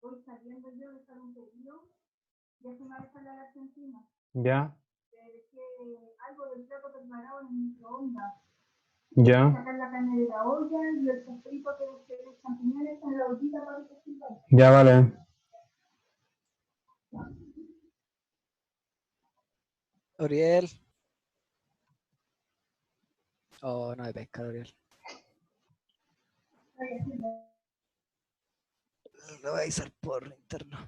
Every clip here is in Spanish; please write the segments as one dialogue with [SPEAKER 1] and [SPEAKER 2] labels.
[SPEAKER 1] Voy saliendo yo de estar un pedido, ya se me va a estar la Argentina. Ya. Dejé algo del plato preparado en el microondas. Ya. Sacar la carne de la olla y el sofrito que dejé los champiñones en la ollita para que se vaya. Ya, vale.
[SPEAKER 2] Oriel. Oh, no hay pesca, Oriel. Lo voy a avisar por interno.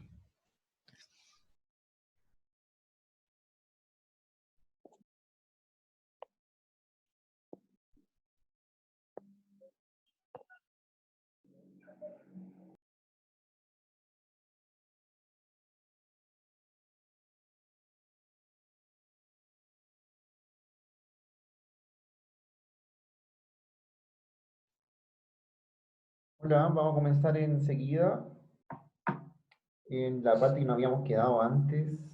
[SPEAKER 3] Hola, vamos a comenzar enseguida en la parte que nos habíamos quedado antes.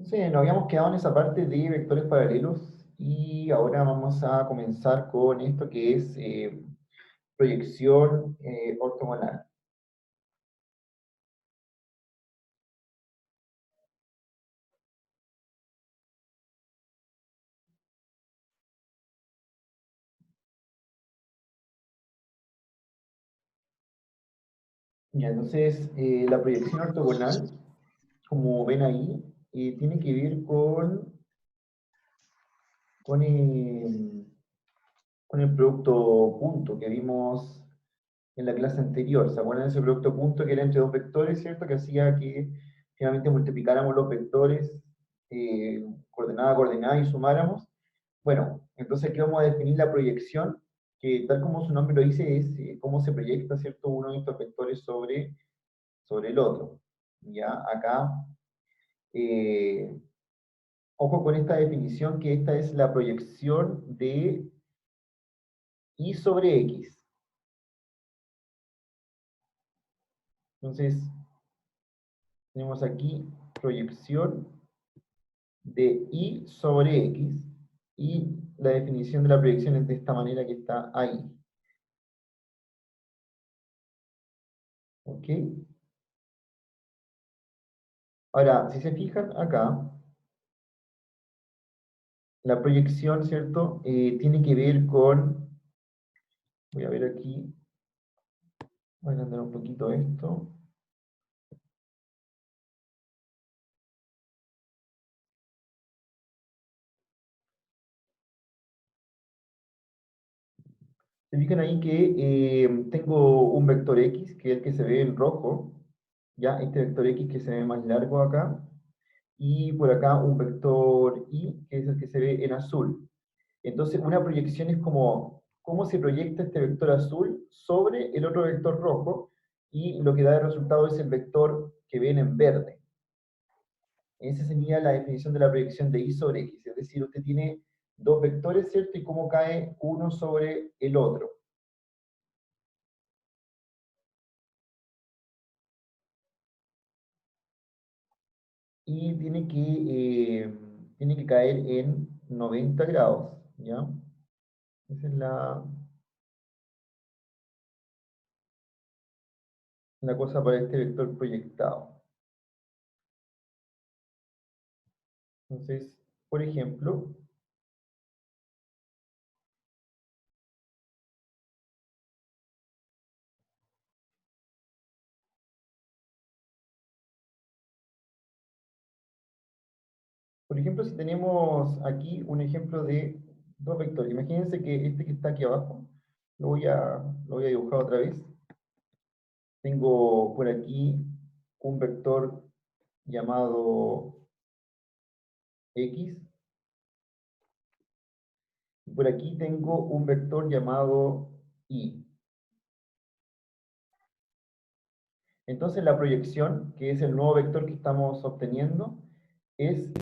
[SPEAKER 3] Entonces, nos habíamos quedado en esa parte de vectores paralelos y ahora vamos a comenzar con esto que es proyección ortogonal. Ya, entonces, la proyección ortogonal, como ven ahí, tiene que ver con, eh, con el producto punto que vimos en la clase anterior. ¿Se acuerdan de ese producto punto que era entre dos vectores, cierto? Que hacía que finalmente multiplicáramos los vectores coordenada a coordenada y sumáramos. Bueno, entonces aquí vamos a definir la proyección, que tal como su nombre lo dice, es cómo se proyecta, ¿cierto? Uno de estos vectores sobre el otro. Ya, acá, eh, ojo con esta definición, que esta es la proyección de y sobre x. Entonces, tenemos aquí proyección de y sobre x, y la definición de la proyección es de esta manera que está ahí. ¿Ok? Ahora, si se fijan acá, la proyección, ¿cierto? Tiene que ver con, voy a ver aquí, voy a agrandar un poquito esto. Se fijan ahí que tengo un vector x, que es el que se ve en rojo, ya, este vector x que se ve más largo acá, y por acá un vector y, que es el que se ve en azul. Entonces, una proyección es como cómo se proyecta este vector azul sobre el otro vector rojo, y lo que da de resultado es el vector que ven en verde. Esa sería la definición de la proyección de y sobre x, es decir, usted tiene dos vectores, ¿cierto? Y cómo cae uno sobre el otro. Y tiene que caer en 90 grados, ¿ya? Esa es la cosa para este vector proyectado. Entonces, por ejemplo, si tenemos aquí un ejemplo de dos vectores, imagínense que este que está aquí abajo, lo voy a dibujar otra vez. Tengo por aquí un vector llamado x, y por aquí tengo un vector llamado y. Entonces la proyección, que es el nuevo vector que estamos obteniendo, es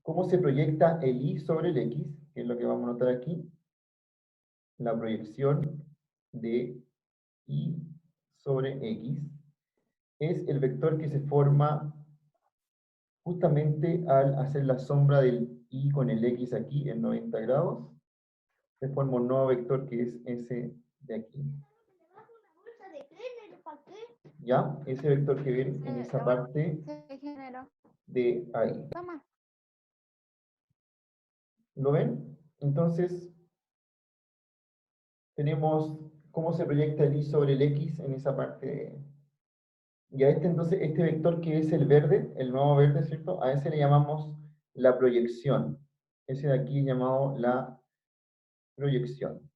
[SPEAKER 3] cómo se proyecta el y sobre el x, que es lo que vamos a notar aquí. La proyección de y sobre x es el vector que se forma justamente al hacer la sombra del y con el x aquí en 90 grados, se forma un nuevo vector que es ese de aquí. ¿Ya? Ese vector que ven en esa parte de ahí. ¿Lo ven? Entonces, tenemos cómo se proyecta el y sobre el x en esa parte. Y a este entonces, este vector que es el verde, el nuevo verde, ¿cierto? A ese le llamamos la proyección. Ese de aquí llamado la proyección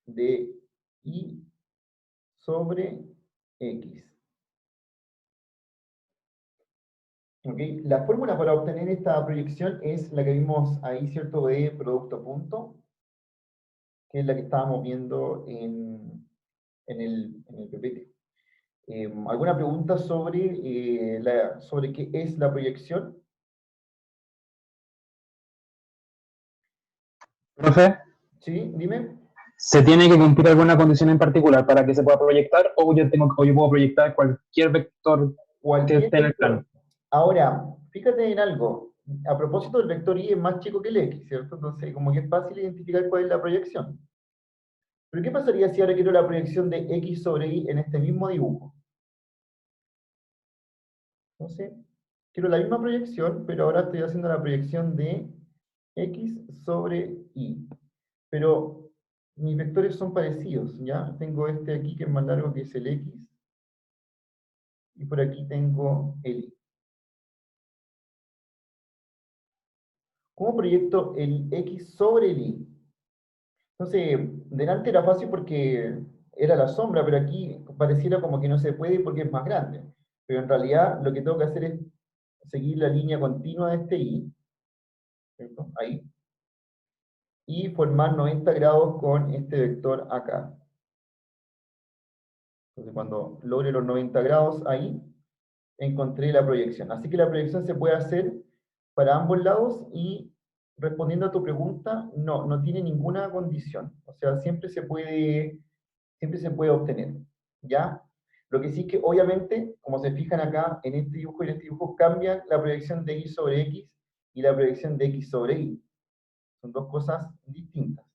[SPEAKER 3] de y sobre x. ¿Ok? La fórmula para obtener esta proyección es la que vimos ahí, ¿cierto? De producto punto, que es la que estábamos viendo en el PPT. ¿Alguna pregunta sobre qué es la proyección?
[SPEAKER 1] Profe,
[SPEAKER 3] ¿Sí? Dime.
[SPEAKER 1] ¿se tiene que cumplir alguna condición en particular para que se pueda proyectar o yo puedo proyectar cualquier vector que
[SPEAKER 3] Cualquier
[SPEAKER 1] esté en el plano?
[SPEAKER 3] vector. Ahora, fíjate en algo. A propósito, el vector y es más chico que el x, ¿cierto? Entonces, como que es fácil identificar cuál es la proyección. Pero ¿qué pasaría si ahora quiero la proyección de x sobre y en este mismo dibujo? Entonces, quiero la misma proyección, pero ahora estoy haciendo la proyección de x sobre y. Pero mis vectores son parecidos, ¿ya? Tengo este aquí que es más largo, que es el x, y por aquí tengo el y. ¿Cómo proyecto el x sobre el y? Entonces, delante era fácil porque era la sombra, pero aquí pareciera como que no se puede porque es más grande. Pero en realidad lo que tengo que hacer es seguir la línea continua de este y, ¿cierto? Ahí. Y formar 90 grados con este vector acá. Entonces, cuando logre los 90 grados ahí, encontré la proyección. Así que la proyección se puede hacer para ambos lados y respondiendo a tu pregunta, no, no tiene ninguna condición. O sea, siempre se puede obtener. ¿Ya? Lo que sí es que obviamente, como se fijan acá, en este dibujo y en este dibujo, cambian la proyección de y sobre x y la proyección de x sobre y. Son dos cosas distintas.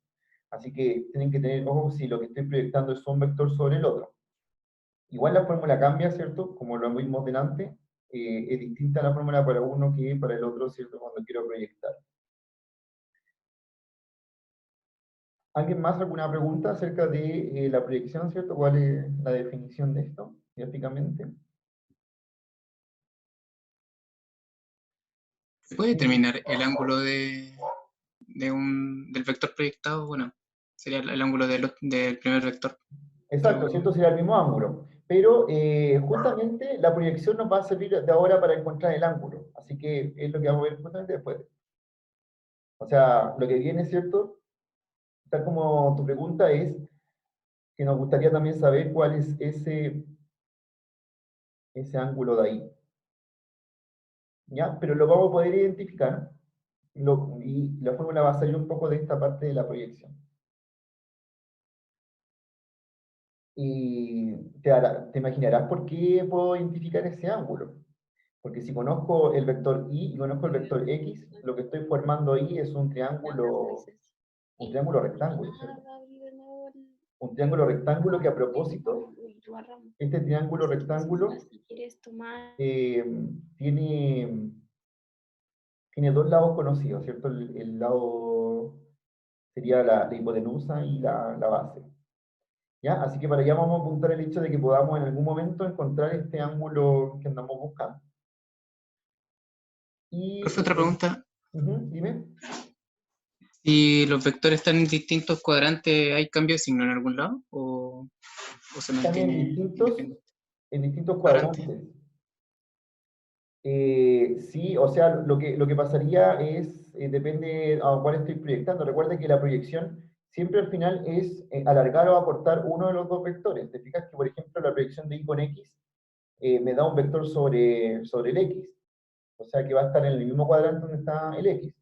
[SPEAKER 3] Así que tienen que tener ojo si lo que estoy proyectando es un vector sobre el otro. Igual la fórmula cambia, ¿cierto? Como lo vimos delante, es distinta la fórmula para uno que para el otro, ¿cierto? Cuando quiero proyectar. ¿Alguien más alguna pregunta acerca de la proyección, ¿cierto? ¿Cuál es la definición de esto, gráficamente?
[SPEAKER 4] ¿Se puede determinar el ángulo del vector proyectado? Bueno, sería el ángulo del primer vector.
[SPEAKER 3] Exacto, ¿cierto? Sería el mismo ángulo. Pero justamente la proyección nos va a servir de ahora para encontrar el ángulo. Así que es lo que vamos a ver justamente después. O sea, lo que viene, ¿cierto? Tal como tu pregunta es, que nos gustaría también saber cuál es ese ángulo de ahí. ¿Ya? Pero lo vamos a poder identificar y la fórmula va a salir un poco de esta parte de la proyección. Y te imaginarás por qué puedo identificar ese ángulo. Porque si conozco el vector y conozco el vector x, lo que estoy formando ahí es un triángulo rectángulo, ¿cierto? Un triángulo rectángulo que a propósito, este triángulo rectángulo tiene dos lados conocidos, ¿cierto? El lado sería la hipotenusa y la base. ¿Ya? Así que para allá vamos a apuntar el hecho de que podamos en algún momento encontrar este ángulo que andamos buscando. Y,
[SPEAKER 4] Otra pregunta.
[SPEAKER 3] dime.
[SPEAKER 4] Si los vectores están en distintos cuadrantes, ¿hay cambio de signo en algún lado? ¿O se
[SPEAKER 3] Están
[SPEAKER 4] mantiene independiente?
[SPEAKER 3] en distintos
[SPEAKER 4] Cuadrantes.
[SPEAKER 3] cuadrantes. Sí, o sea, lo que pasaría es, depende a cuál estoy proyectando. Recuerda que la proyección siempre al final es alargar o acortar uno de los dos vectores. Te fijas que, por ejemplo, la proyección de y con x me da un vector sobre el x. O sea que va a estar en el mismo cuadrante donde está el x.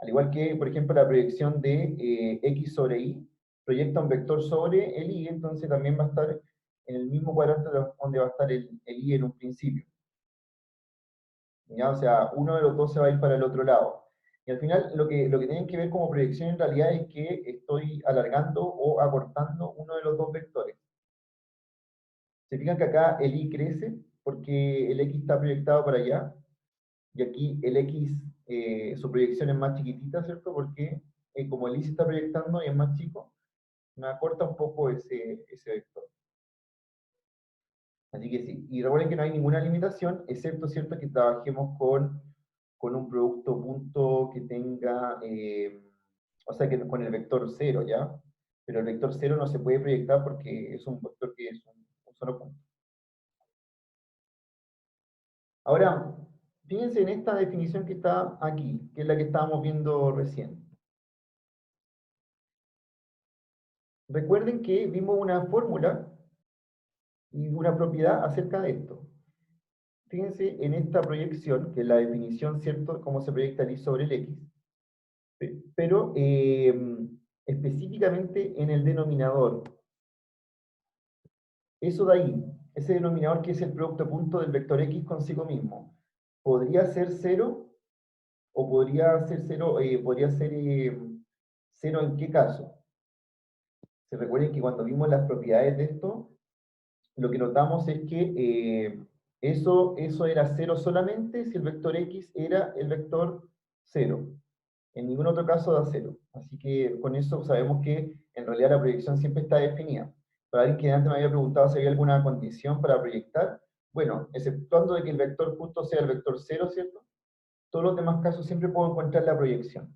[SPEAKER 3] Al igual que, por ejemplo, la proyección de x sobre y proyecta un vector sobre el y, entonces también va a estar en el mismo cuadrante donde va a estar el y en un principio. ¿ya? O sea, uno de los dos se va a ir para el otro lado. Y al final lo que tienen que ver como proyección en realidad es que estoy alargando o acortando uno de los dos vectores. Se fijan que acá el y crece porque el x está proyectado para allá, y aquí el x, su proyección es más chiquitita, ¿cierto? Porque como el y se está proyectando y es más chico, me acorta un poco ese vector. Así que sí, y recuerden que no hay ninguna limitación, excepto, ¿cierto?, que trabajemos con un producto punto que tenga, o sea, que con el vector 0, ¿ya? Pero el vector 0 no se puede proyectar porque es un vector que es un solo punto. Ahora, fíjense en esta definición que está aquí, que es la que estábamos viendo recién. Recuerden que vimos una fórmula y una propiedad acerca de esto. Fíjense en esta proyección, que es la definición, ¿cierto?, cómo se proyecta el y sobre el x, pero específicamente en el denominador. Eso de ahí, ese denominador que es el producto punto del vector x consigo mismo, ¿podría ser 0? ¿O podría ser 0, podría ser 0 en qué caso? Se recuerden que cuando vimos las propiedades de esto, lo que notamos es que eso era 0 solamente si el vector x era el vector 0. En ningún otro caso da 0. Así que con eso sabemos que en realidad la proyección siempre está definida. Para alguien que antes me había preguntado si había alguna condición para proyectar, bueno, exceptuando de que el vector punto sea el vector 0, ¿cierto? Todos los demás casos siempre puedo encontrar la proyección.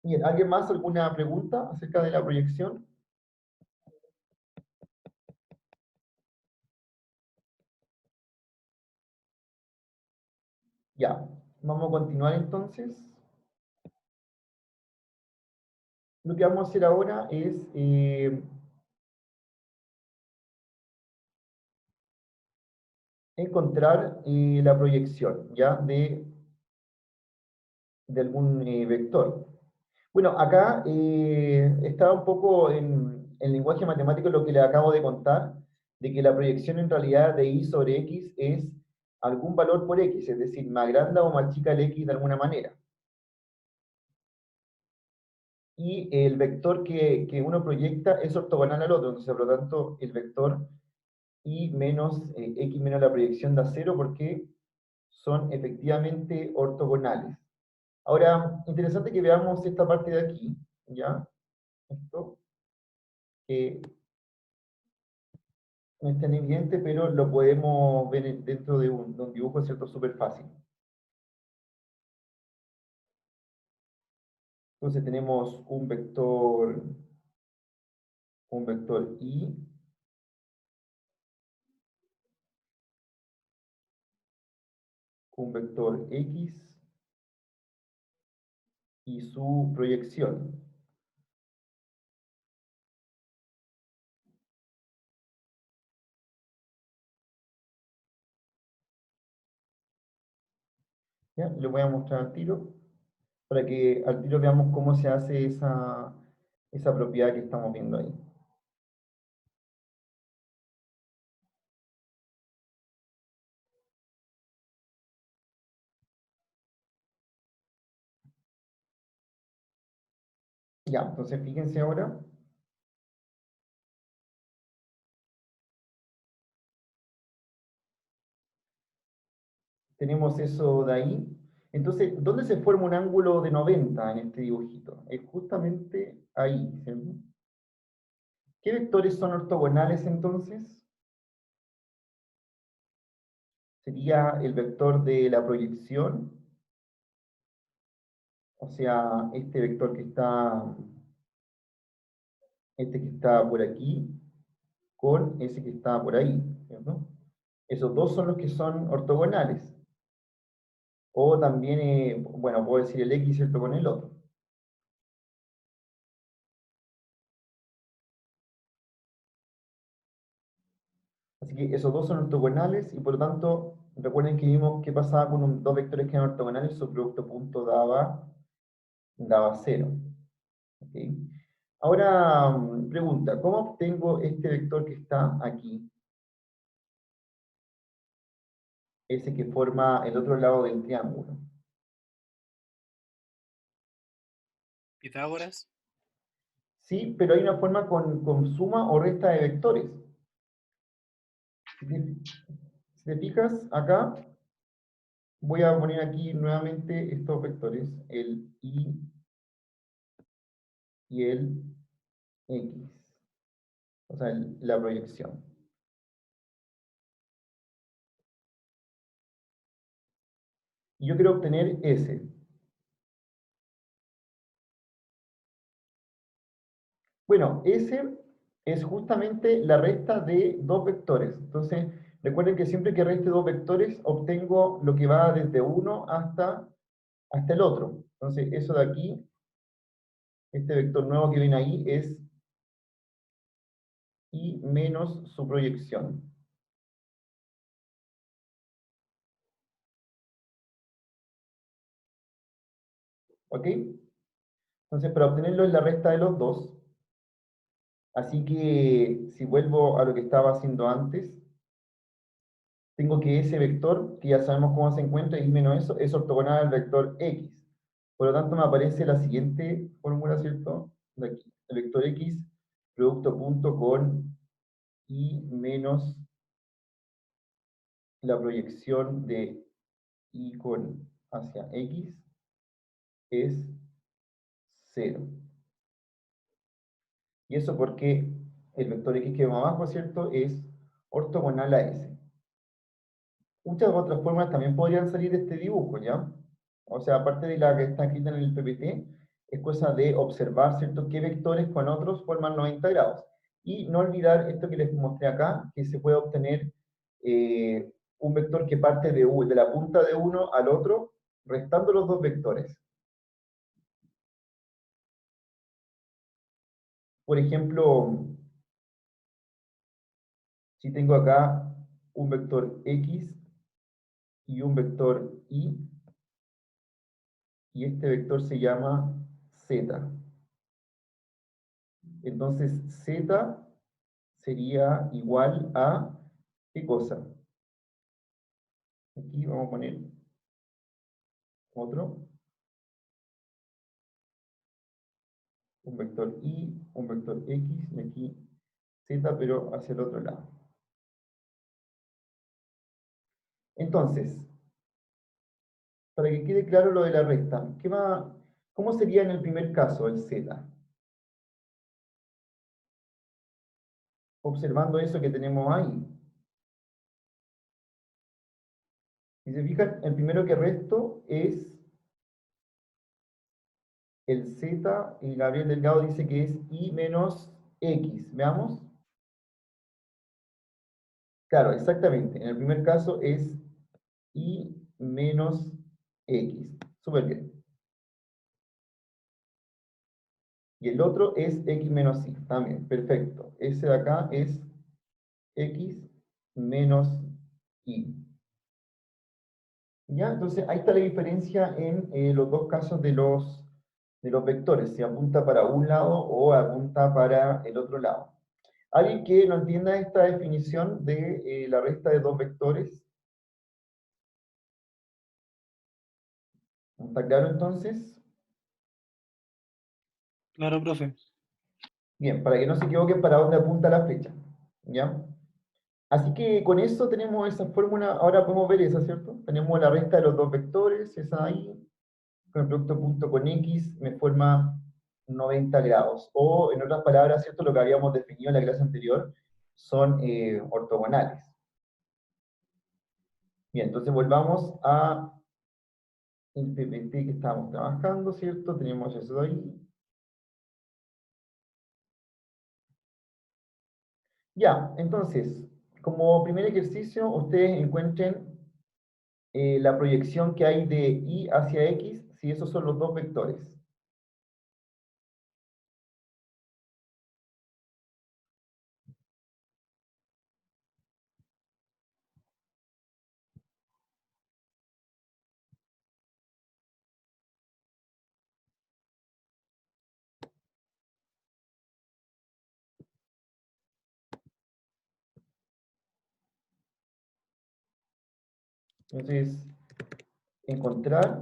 [SPEAKER 3] Bien, ¿alguien más alguna pregunta acerca de la proyección? Ya, vamos a continuar entonces. Lo que vamos a hacer ahora es encontrar la proyección, ¿ya? De algún vector. Bueno, acá está un poco en lenguaje matemático lo que le acabo de contar, de que la proyección en realidad de y sobre x es algún valor por x, es decir, más grande o más chica el x de alguna manera. Y el vector que uno proyecta es ortogonal al otro, entonces por lo tanto el vector y menos x menos la proyección da 0 porque son efectivamente ortogonales. Ahora, interesante que veamos esta parte de aquí, ¿ya? Esto, que no es tan evidente, pero lo podemos ver dentro de un dibujo, ¿cierto? Súper fácil. Entonces tenemos un vector y, un vector x y su proyección. ¿Ya? Le voy a mostrar al tiro, para que al tiro veamos cómo se hace esa propiedad que estamos viendo ahí. Ya, entonces fíjense ahora. Tenemos eso de ahí. Entonces, ¿dónde se forma un ángulo de 90 en este dibujito? Es justamente ahí, ¿cierto? ¿Qué vectores son ortogonales entonces? Sería el vector de la proyección, o sea, este que está por aquí, con ese que está por ahí, ¿cierto? Esos dos son los que son ortogonales. O también, bueno, puedo decir el X, ¿cierto?, con el otro. Así que esos dos son ortogonales y por lo tanto, recuerden que vimos qué pasaba con dos vectores que eran ortogonales, su producto punto daba 0. ¿Okay? Ahora, pregunta, ¿cómo obtengo este vector que está aquí? ese que forma el otro lado del triángulo.
[SPEAKER 4] Pitágoras.
[SPEAKER 3] Sí, pero hay una forma con suma o resta de vectores. Si te fijas, acá voy a poner aquí nuevamente estos vectores, el y el x, o sea, la proyección. Y yo quiero obtener S. Bueno, S es justamente la resta de dos vectores. Entonces, recuerden que siempre que reste dos vectores, obtengo lo que va desde uno hasta el otro. Entonces, eso de aquí, este vector nuevo que viene ahí, es y menos su proyección. ¿Ok? Entonces, para obtenerlo es la resta de los dos. Así que, si vuelvo a lo que estaba haciendo antes, tengo que ese vector, que ya sabemos cómo se encuentra, y menos eso, es ortogonal al vector x. Por lo tanto, me aparece la siguiente fórmula, ¿cierto? De aquí. El vector x, producto punto con y menos la proyección de y con hacia x es 0. Y eso porque el vector x que va abajo, ¿cierto?, es ortogonal a S. Muchas otras formas también podrían salir de este dibujo, ¿ya? O sea, aparte de la que está escrita en el PPT, es cosa de observar, ¿cierto?, qué vectores con otros forman 90 grados. Y no olvidar esto que les mostré acá, que se puede obtener un vector que parte de la punta de uno al otro, restando los dos vectores. Por ejemplo, si tengo acá un vector x y un vector y este vector se llama z. Entonces z sería igual a, ¿qué cosa? Aquí vamos a poner otro, un vector y, un vector x, y aquí z, pero hacia el otro lado. Entonces, para que quede claro lo de la resta, ¿cómo sería en el primer caso el z? Observando eso que tenemos ahí. Si se fijan, el primero que resto es el z, y Gabriel Delgado dice que es y menos x. ¿Veamos? Claro, exactamente. En el primer caso es y menos x. Súper bien. Y el otro es x menos y. También, perfecto. Ese de acá es x menos y. ¿Ya? Entonces, ahí está la diferencia en los dos casos de los vectores, si apunta para un lado o apunta para el otro lado. ¿Alguien que no entienda esta definición de la resta de dos vectores? ¿Está claro entonces?
[SPEAKER 5] Claro, profe.
[SPEAKER 3] Bien, para que no se equivoquen para dónde apunta la flecha. ¿Ya? Así que con eso tenemos esa fórmula, ahora podemos ver esa, ¿cierto? Tenemos la resta de los dos vectores, esa ahí, con el producto punto con x, me forma 90 grados. O, en otras palabras, ¿cierto? Lo que habíamos definido en la clase anterior, son ortogonales. Bien, entonces volvamos a el PPT que estábamos trabajando, ¿cierto? Tenemos eso ahí. Ya, entonces, como primer ejercicio, ustedes encuentren la proyección que hay de y hacia x, si esos son los dos vectores. Entonces, encontrar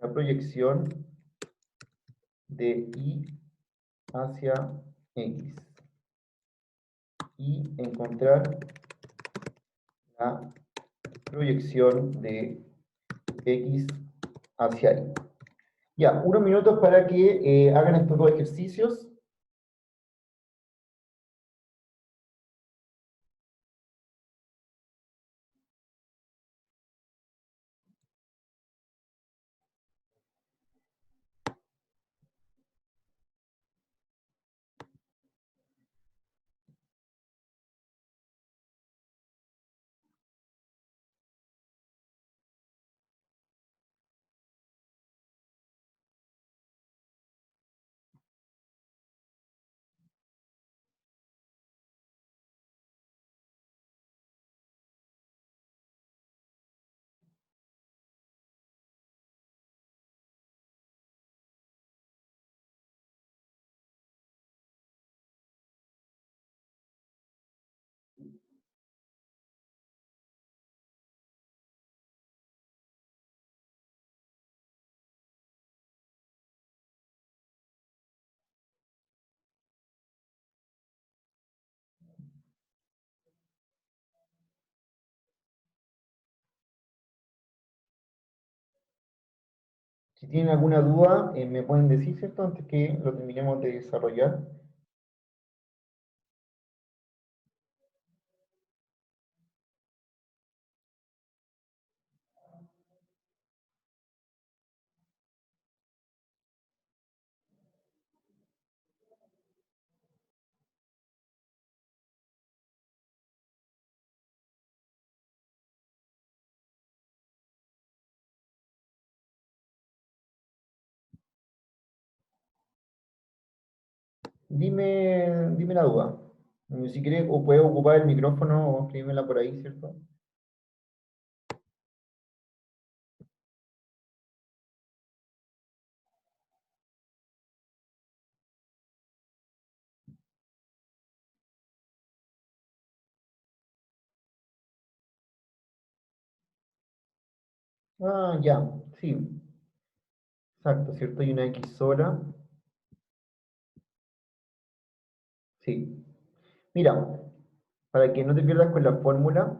[SPEAKER 3] la proyección de y hacia x. Y encontrar la proyección de x hacia y. Ya, unos minutos para que hagan estos dos ejercicios. Si tienen alguna duda, me pueden decir, ¿cierto? Antes que lo terminemos de desarrollar. Dime la duda. Si quieres, o puedes ocupar el micrófono o escríbemela por ahí, ¿cierto? Ah, ya, sí. Exacto, ¿cierto? Hay una X sola. Sí. Mira, para que no te pierdas con la fórmula,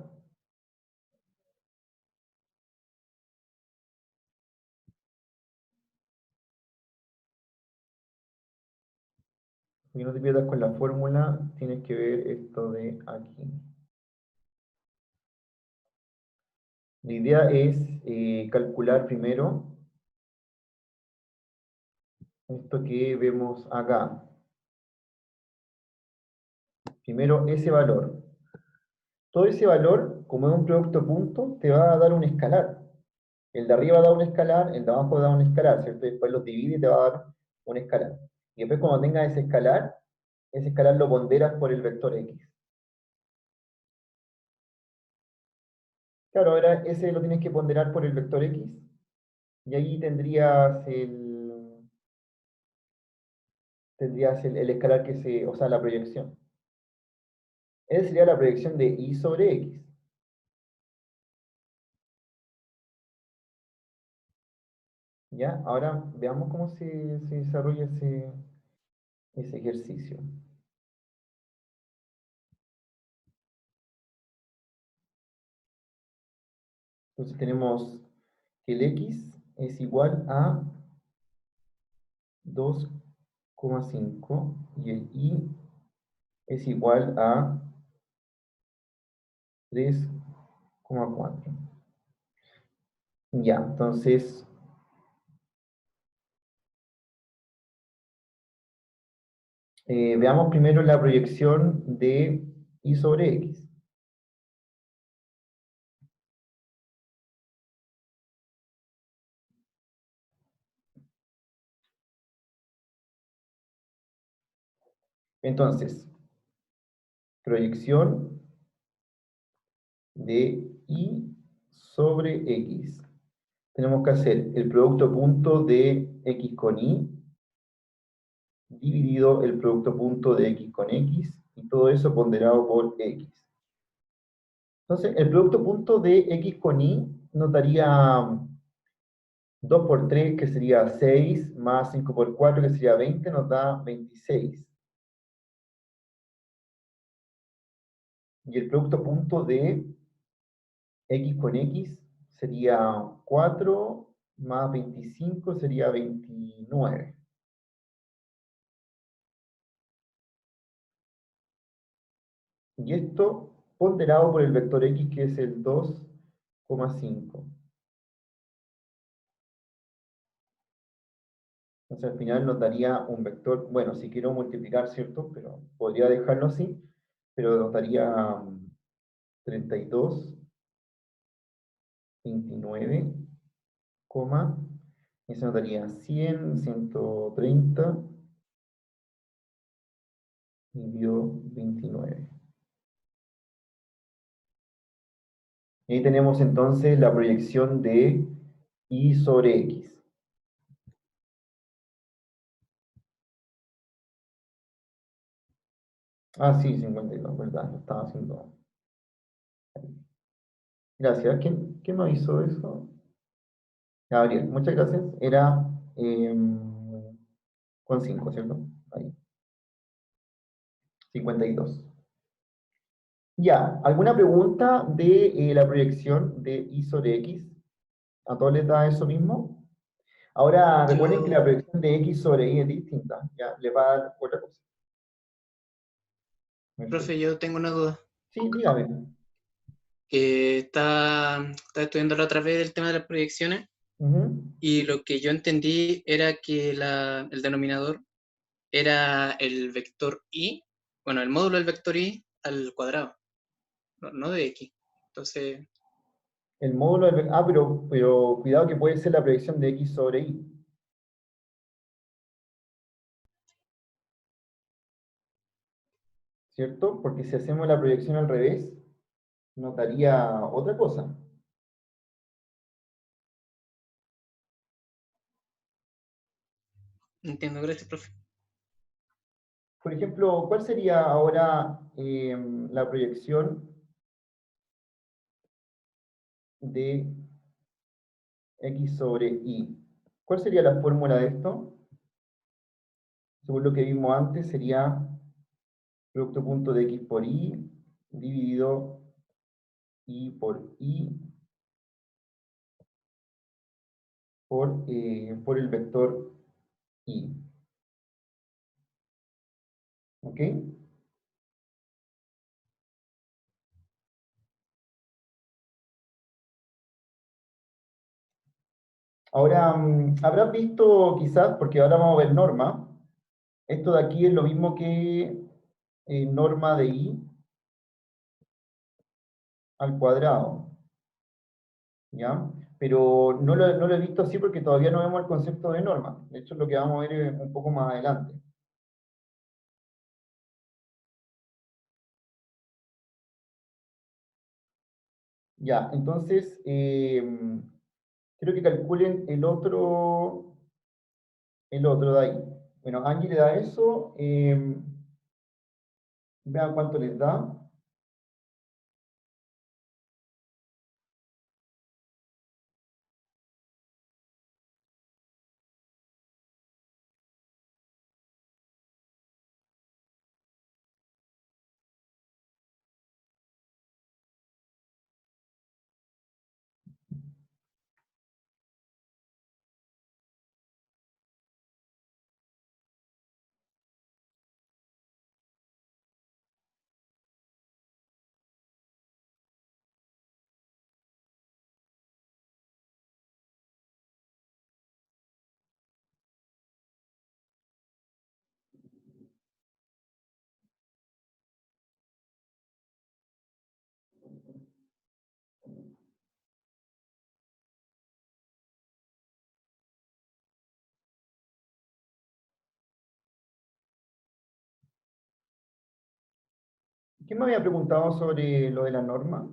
[SPEAKER 3] tienes que ver esto de aquí. La idea es calcular primero esto que vemos acá. Primero ese valor. Todo ese valor, como es un producto punto, te va a dar un escalar. El de arriba da un escalar, el de abajo da un escalar, ¿cierto? Después los divide y te va a dar un escalar. Y después cuando tengas ese escalar lo ponderas por el vector x. Claro, ahora ese lo tienes que ponderar por el vector x, y ahí tendrías el escalar o sea, la proyección. Esa sería la proyección de y sobre x. ¿Ya? Ahora veamos cómo se desarrolla ese ejercicio. Entonces tenemos que el x es igual a 2,5 y el y es igual a 3,4. Ya, entonces veamos primero la proyección de y sobre x. Entonces, proyección de y sobre x. Tenemos que hacer el producto punto de x con y dividido el producto punto de x con x, y todo eso ponderado por x. Entonces, el producto punto de x con y nos daría 2 por 3, que sería 6, más 5 por 4, que sería 20, nos da 26. Y el producto punto de x con x sería 4, más 25 sería 29. Y esto ponderado por el vector x, que es el 2,5. Entonces al final nos daría un vector, bueno, si quiero multiplicar, ¿cierto? Pero podría dejarlo así, pero nos daría 32, 29, y eso nos daría 100, 130 y dio 29. Y ahí tenemos entonces la proyección de y sobre x. Ah, sí, 52, ¿verdad? Lo estaba haciendo. Gracias. ¿Quién me hizo eso? Gabriel, muchas gracias. Era con 5, ¿cierto? Ahí. 52. Ya, ¿alguna pregunta de la proyección de y sobre x? ¿A todos les da eso mismo? Ahora, recuerden que la
[SPEAKER 4] Yo,
[SPEAKER 3] proyección de x sobre y es distinta. Ya, les va a dar otra cosa.
[SPEAKER 4] profe, yo tengo una duda.
[SPEAKER 3] Sí, dígame.
[SPEAKER 4] Que estaba estudiando la otra vez el tema de las proyecciones
[SPEAKER 3] Ujú.
[SPEAKER 4] y lo que yo entendí era que el denominador era el vector y, bueno, el módulo del vector y al cuadrado, no de x. Entonces,
[SPEAKER 3] El módulo del... Ah, pero cuidado que puede ser la proyección de x sobre y. ¿Cierto? Porque si hacemos la proyección al revés, nos daría otra cosa.
[SPEAKER 4] entiendo, gracias, profe.
[SPEAKER 3] Por ejemplo, ¿cuál sería ahora la proyección de x sobre y? ¿Cuál sería la fórmula de esto? Según lo que vimos antes, sería producto punto de x por y dividido y por y por el vector y. ¿Ok? Ahora, habrás visto quizás, porque ahora vamos a ver norma, esto de aquí es lo mismo que norma de i al cuadrado, ¿ya? Pero no lo he visto así porque todavía no vemos el concepto de norma. De hecho, lo que vamos a ver es un poco más adelante. Ya, entonces, quiero que calculen el otro de ahí. Bueno, Angie le da eso, vean cuánto les da. ¿Quién me había preguntado sobre lo de la norma?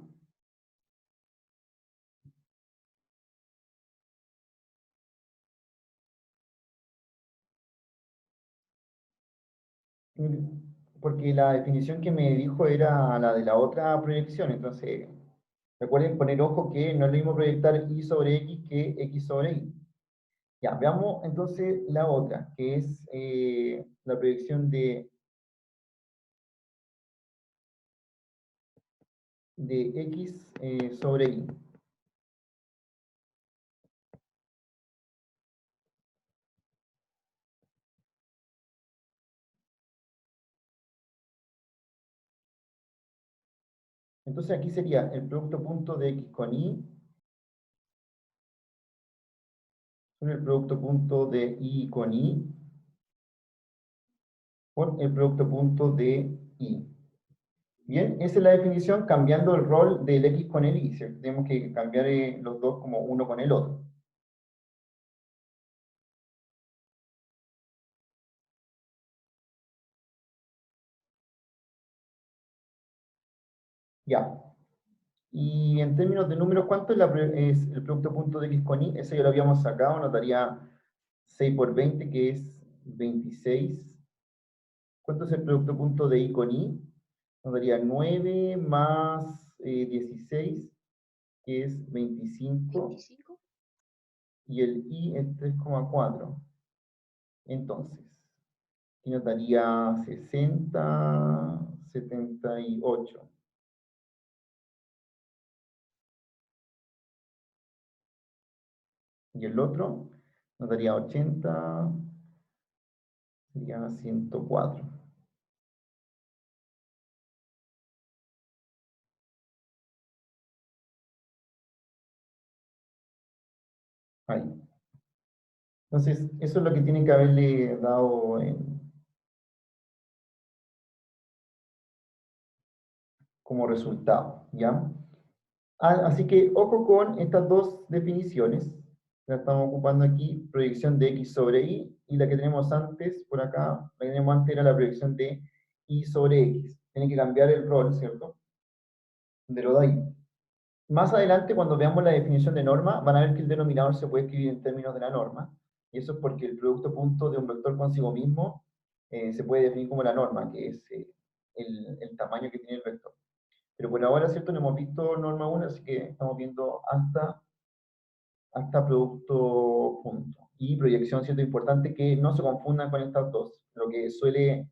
[SPEAKER 3] Porque la definición que me dijo era la de la otra proyección, entonces Recuerden poner ojo que no es lo mismo proyectar y sobre x que x sobre y. Ya, veamos entonces la otra, que es la proyección de x sobre y. Entonces aquí sería el producto punto de x con y sobre el producto punto de y con y por el producto punto de y. Bien, esa es la definición cambiando el rol del x con el y, ¿cierto? Tenemos que cambiar los dos como uno con el otro. Ya. Y en términos de números, ¿cuánto es el producto punto de x con y? Eso ya lo habíamos sacado, nos daría 6 por 20, que es 26. ¿Cuánto es el producto punto de y con y? Nos daría 9 más 16, que es 25.
[SPEAKER 1] 25.
[SPEAKER 3] Y el y es 3,4. Entonces, aquí nos daría 60, 78. Y el otro nos daría 80, sería 104. Ahí. Entonces, eso es lo que tienen que haberle dado como resultado, ¿ya? Así que, ojo con estas dos definiciones. La estamos ocupando aquí, proyección de x sobre y, y la que tenemos antes, por acá, la que tenemos antes era la proyección de y sobre x. Tienen que cambiar el rol, ¿cierto? De lo de ahí. Más adelante, cuando veamos la definición de norma, van a ver que el denominador se puede escribir en términos de la norma, y eso es porque el producto punto de un vector consigo mismo se puede definir como la norma, que es el tamaño que tiene el vector. Pero por ahora, ¿cierto? No hemos visto norma 1, así que estamos viendo hasta producto punto. Y proyección, ¿cierto? Importante que no se confundan con estas dos, lo que suele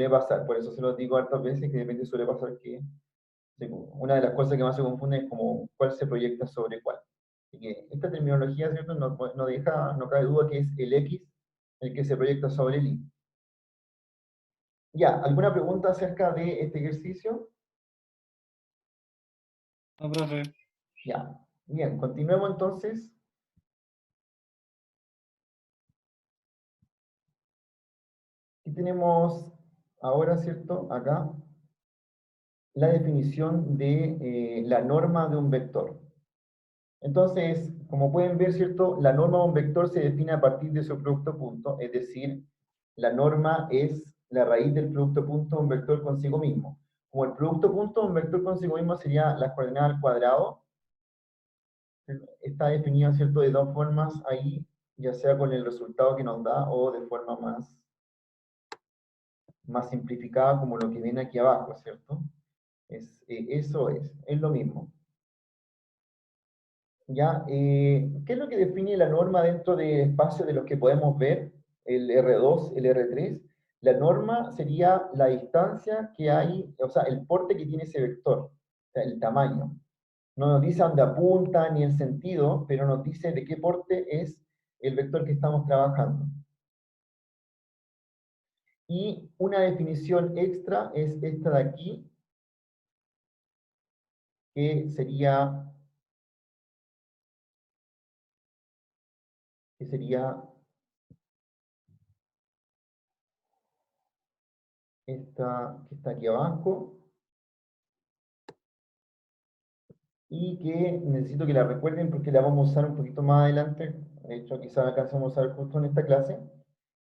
[SPEAKER 3] pasar. Por eso se los digo hartas veces, que de repente suele pasar que una de las cosas que más se confunde es como cuál se proyecta sobre cuál. Así que esta terminología, ¿cierto? No cabe duda que es el X el que se proyecta sobre el Y. Ya, ¿alguna pregunta acerca de este ejercicio?
[SPEAKER 4] No, profe.
[SPEAKER 3] Ya, bien, continuemos entonces. Aquí tenemos ahora, ¿cierto? Acá, la definición de la norma de un vector. Entonces, como pueden ver, ¿cierto? La norma de un vector se define a partir de su producto punto, es decir, la norma es la raíz del producto punto de un vector consigo mismo. Como el producto punto de un vector consigo mismo sería las coordenadas al cuadrado, está definido, ¿cierto?, de dos formas ahí, ya sea con el resultado que nos da o de forma más simplificada, como lo que viene aquí abajo, ¿cierto? Eso es lo mismo. ¿Ya? ¿Qué es lo que define la norma dentro del espacio de los que podemos ver? El R2, el R3. La norma sería la distancia que hay, o sea, el porte que tiene ese vector, o sea, el tamaño. No nos dice dónde apunta ni el sentido, pero nos dice de qué porte es el vector que estamos trabajando. Y una definición extra es esta de aquí, que sería esta que está aquí abajo, y que necesito que la recuerden porque la vamos a usar un poquito más adelante, de hecho quizás alcancemos a usar justo en esta clase,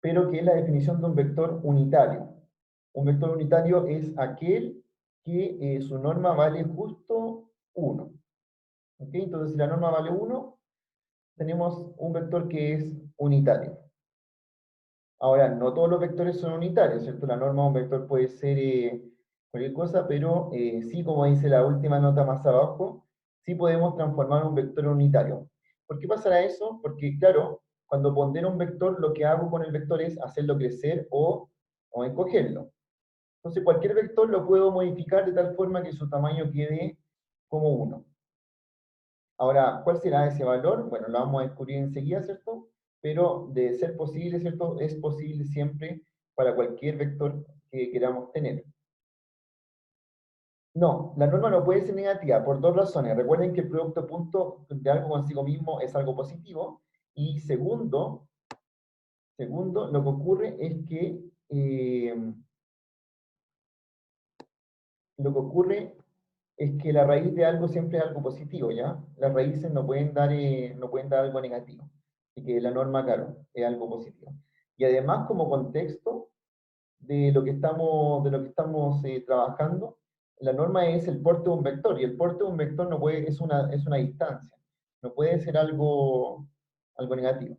[SPEAKER 3] pero que es la definición de un vector unitario. Un vector unitario es aquel que su norma vale justo 1. ¿Okay? Entonces si la norma vale 1, tenemos un vector que es unitario. Ahora, no todos los vectores son unitarios, ¿cierto? La norma de un vector puede ser cualquier cosa, pero sí, como dice la última nota más abajo, sí podemos transformar un vector en unitario. ¿Por qué pasará eso? Porque, claro, cuando pondero un vector, lo que hago con el vector es hacerlo crecer o encogerlo. Entonces, cualquier vector lo puedo modificar de tal forma que su tamaño quede como 1. Ahora, ¿cuál será ese valor? Bueno, lo vamos a descubrir enseguida, ¿cierto? Pero de ser posible, ¿cierto? Es posible siempre para cualquier vector que queramos tener. No, la norma no puede ser negativa por dos razones. Recuerden que el producto punto de algo consigo mismo es algo positivo. Y segundo, lo que ocurre es que la raíz de algo siempre es algo positivo, ¿ya? Las raíces no pueden dar algo negativo. Así que la norma, claro, es algo positivo. Y además, como contexto de lo que estamos trabajando, la norma es el porte de un vector, y el porte de un vector no puede, es una distancia, no puede ser algo negativo.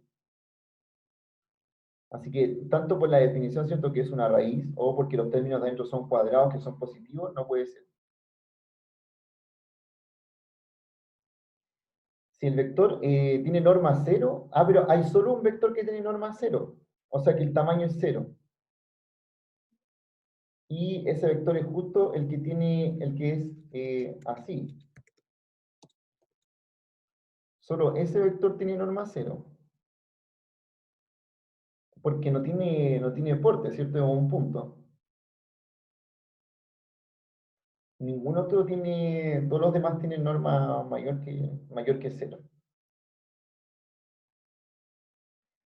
[SPEAKER 3] Así que, tanto por la definición, ¿cierto?, que es una raíz, o porque los términos de adentro son cuadrados, que son positivos, no puede ser. Si el vector tiene norma 0, pero hay solo un vector que tiene norma 0, o sea que el tamaño es 0. Y ese vector es justo el que es así. Solo ese vector tiene norma 0. Porque no tiene porte, ¿cierto? Es un punto. Ningún otro todos los demás tienen norma mayor que 0.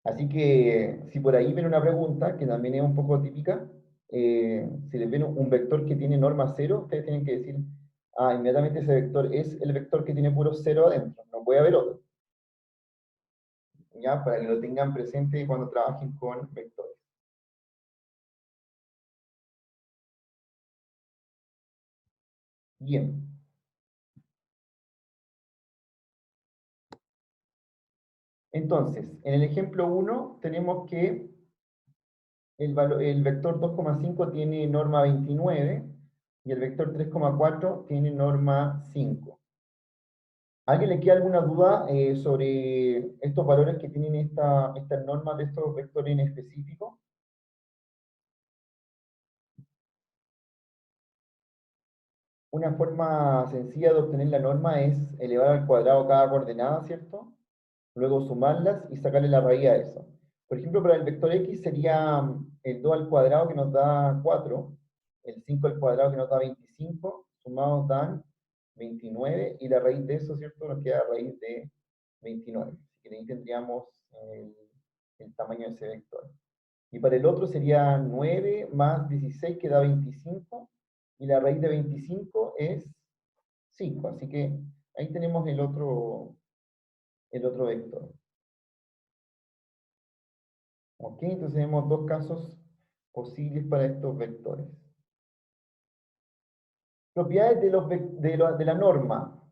[SPEAKER 3] Así que, si por ahí ven una pregunta, que también es un poco típica, si les ven un vector que tiene norma 0, ustedes tienen que decir, inmediatamente ese vector es el vector que tiene puro 0 adentro, no puede haber otro. ¿Ya? Para que lo tengan presente cuando trabajen con vectores. Bien. Entonces, en el ejemplo 1 tenemos que el vector 2,5 tiene norma 29 y el vector 3,4 tiene norma 5. ¿A alguien le queda alguna duda sobre estos valores que tienen estas normas de estos vectores en específico? Una forma sencilla de obtener la norma es elevar al cuadrado cada coordenada, ¿cierto? Luego sumarlas y sacarle la raíz a eso. Por ejemplo, para el vector x sería el 2 al cuadrado que nos da 4, el 5 al cuadrado que nos da 25, sumados dan 29, y la raíz de eso, ¿cierto? Nos queda raíz de 29. Así que ahí tendríamos el tamaño de ese vector. Y para el otro sería 9 más 16, que da 25, y la raíz de 25 es 5. Así que ahí tenemos el otro vector. ¿Ok? Entonces tenemos dos casos posibles para estos vectores. Propiedades de la norma.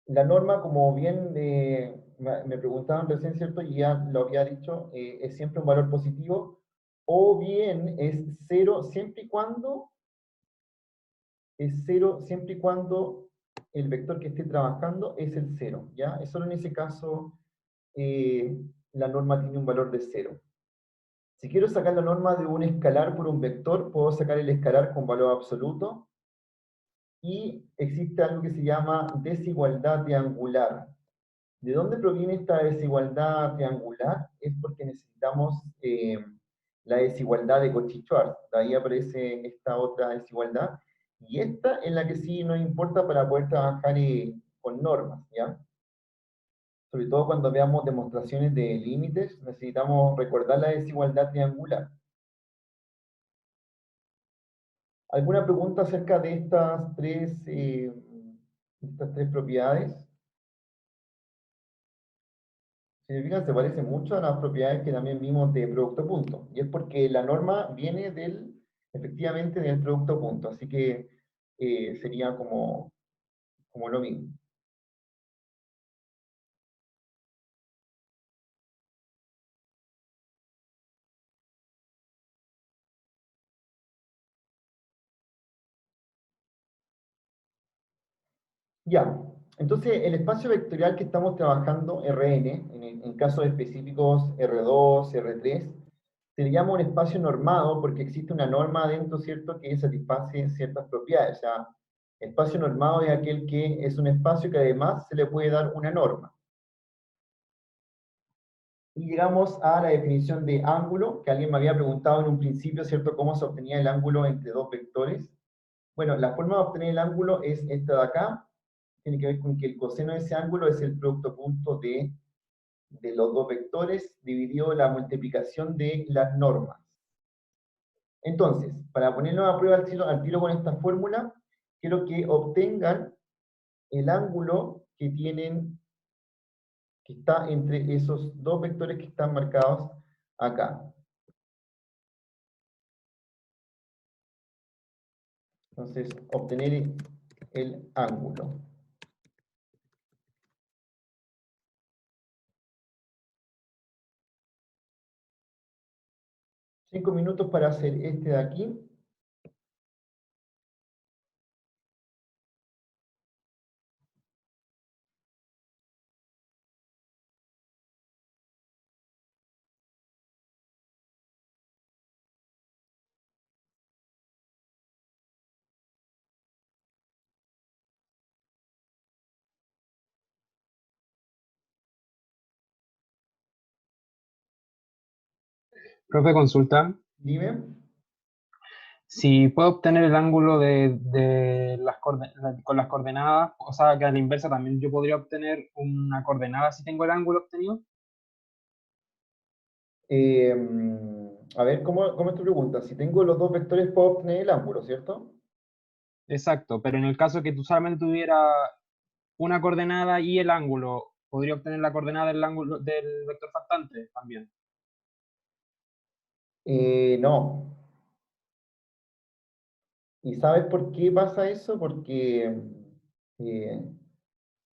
[SPEAKER 3] La norma, como bien me preguntaban recién, ¿cierto? Y ya lo había dicho, es siempre un valor positivo, o bien es 0 siempre y cuando el vector que esté trabajando es el 0, ¿ya? Es solo en ese caso la norma tiene un valor de 0. Si quiero sacar la norma de un escalar por un vector, puedo sacar el escalar con valor absoluto, y existe algo que se llama desigualdad triangular. ¿De dónde proviene esta desigualdad triangular? Es porque necesitamos la desigualdad de Cauchy-Schwarz. De ahí aparece esta otra desigualdad, y esta es la que sí nos importa para poder trabajar con normas, ¿ya? Sobre todo cuando veamos demostraciones de límites, necesitamos recordar la desigualdad triangular. ¿Alguna pregunta acerca de estas tres propiedades? Si se fijan, se parece mucho a las propiedades que también vimos de producto punto. Y es porque la norma viene efectivamente del producto punto. Así que sería como lo mismo. Ya. Entonces, el espacio vectorial que estamos trabajando, Rn, en casos específicos R2, R3, se le llama un espacio normado porque existe una norma adentro, ¿cierto?, que satisface ciertas propiedades. O sea, el espacio normado es aquel que es un espacio que además se le puede dar una norma. Y llegamos a la definición de ángulo, que alguien me había preguntado en un principio, ¿cierto?, cómo se obtenía el ángulo entre dos vectores. Bueno, la forma de obtener el ángulo es esta de acá. Tiene que ver con que el coseno de ese ángulo es el producto punto de los dos vectores dividido la multiplicación de las normas. Entonces, para ponerlo a prueba al tiro con esta fórmula, quiero que obtengan el ángulo que tienen, que está entre esos dos vectores que están marcados acá. Entonces, obtener el ángulo. Cinco minutos para hacer este de aquí.
[SPEAKER 1] Profe, consulta.
[SPEAKER 3] Dime.
[SPEAKER 1] Si puedo obtener el ángulo con las coordenadas, o sea que a la inversa también yo podría obtener una coordenada si tengo el ángulo obtenido.
[SPEAKER 3] Eh, a ver, ¿cómo es tu pregunta? Si tengo los dos vectores puedo obtener el ángulo, ¿cierto?
[SPEAKER 1] Exacto, pero en el caso que tú solamente tuvieras una coordenada y el ángulo, podría obtener la coordenada del ángulo del vector faltante también.
[SPEAKER 3] No. ¿Y sabes por qué pasa eso? Porque, eh,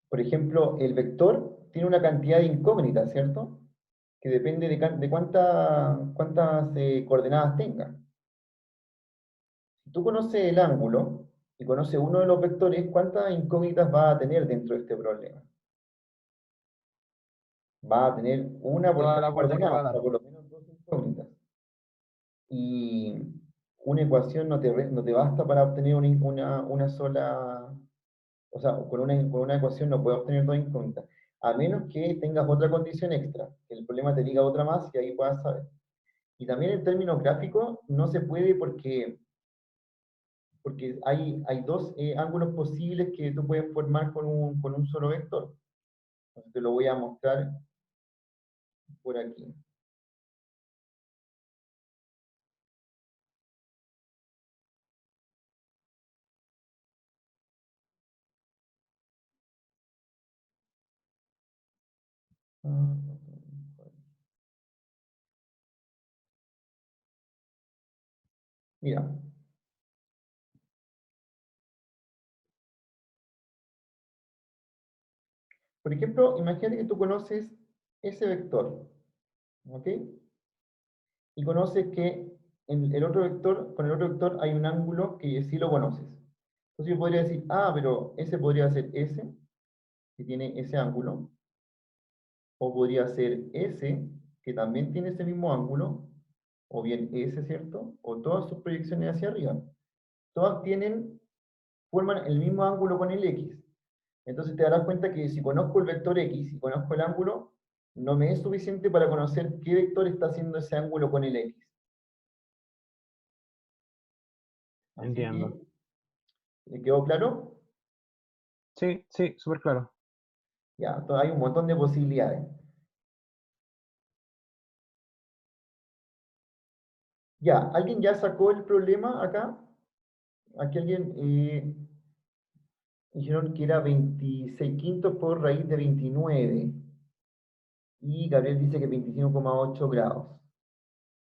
[SPEAKER 3] por ejemplo, el vector tiene una cantidad de incógnitas, ¿cierto? Que depende de cuántas coordenadas tenga. Si tú conoces el ángulo y conoces uno de los vectores, ¿cuántas incógnitas va a tener dentro de este problema? Va a tener una por
[SPEAKER 1] Toda
[SPEAKER 3] cada
[SPEAKER 1] la vuelta que
[SPEAKER 3] coordenada,
[SPEAKER 1] va a
[SPEAKER 3] o sea,
[SPEAKER 1] dar.
[SPEAKER 3] por lo menos dos incógnitas. Y una ecuación no te basta para obtener una sola, o sea, con una ecuación no puedes obtener dos incógnitas, a menos que tengas otra condición extra, que el problema te diga otra más y ahí puedas saber. Y también en términos gráficos no se puede porque hay dos ángulos posibles que tú puedes formar con un solo vector. Entonces te lo voy a mostrar por aquí. Mira, por ejemplo, imagínate que tú conoces ese vector, ¿ok? Y conoces que en el otro vector, con el otro vector hay un ángulo que sí lo conoces. Entonces yo podría decir, pero ese podría ser ese, que tiene ese ángulo, o podría ser ese, que también tiene ese mismo ángulo, o bien ese, ¿cierto? O todas sus proyecciones hacia arriba. Todas forman el mismo ángulo con el X. Entonces te darás cuenta que si conozco el vector X y conozco el ángulo, no me es suficiente para conocer qué vector está haciendo ese ángulo con el X. Así
[SPEAKER 1] Entiendo.
[SPEAKER 3] que, ¿me quedó claro?
[SPEAKER 1] Sí, sí, súper claro.
[SPEAKER 3] Ya, hay un montón de posibilidades. Ya, ¿alguien ya sacó el problema acá? Aquí alguien dijeron que era 26 quintos por raíz de 29. Y Gabriel dice que 25,8 grados.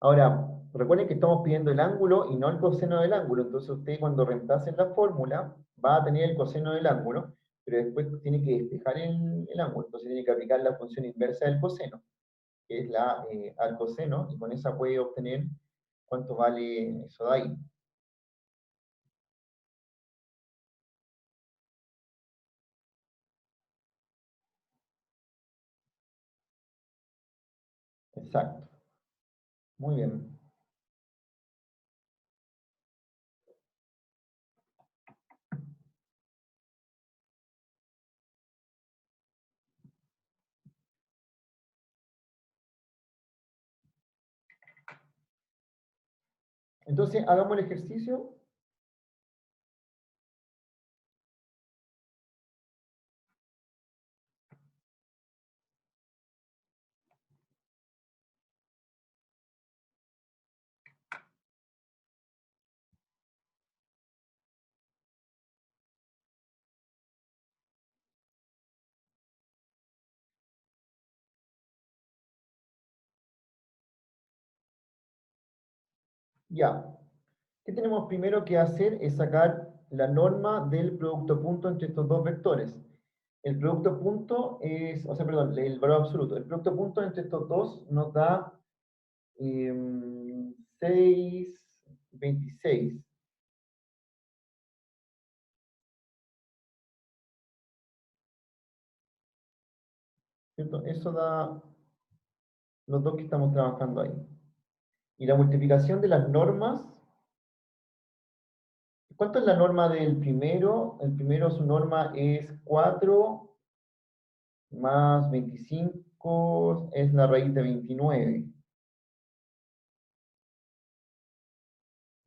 [SPEAKER 3] Ahora, recuerden que estamos pidiendo el ángulo y no el coseno del ángulo. Entonces usted cuando reemplacen la fórmula va a tener el coseno del ángulo, pero después tiene que despejar el ángulo. Entonces tiene que aplicar la función inversa del coseno, que es la al coseno, y con esa puede obtener cuánto vale eso de ahí. Exacto. Muy bien. Entonces, hagamos el ejercicio. Ya. ¿Qué tenemos primero que hacer? Es sacar la norma del producto punto entre estos dos vectores. El producto punto es, o sea, perdón, el valor absoluto. El producto punto entre estos dos nos da 6, 26. ¿Cierto? Eso da los dos que estamos trabajando ahí. Y la multiplicación de las normas. ¿Cuánto es la norma del primero? El primero, su norma es 4 más 25 es la raíz de 29.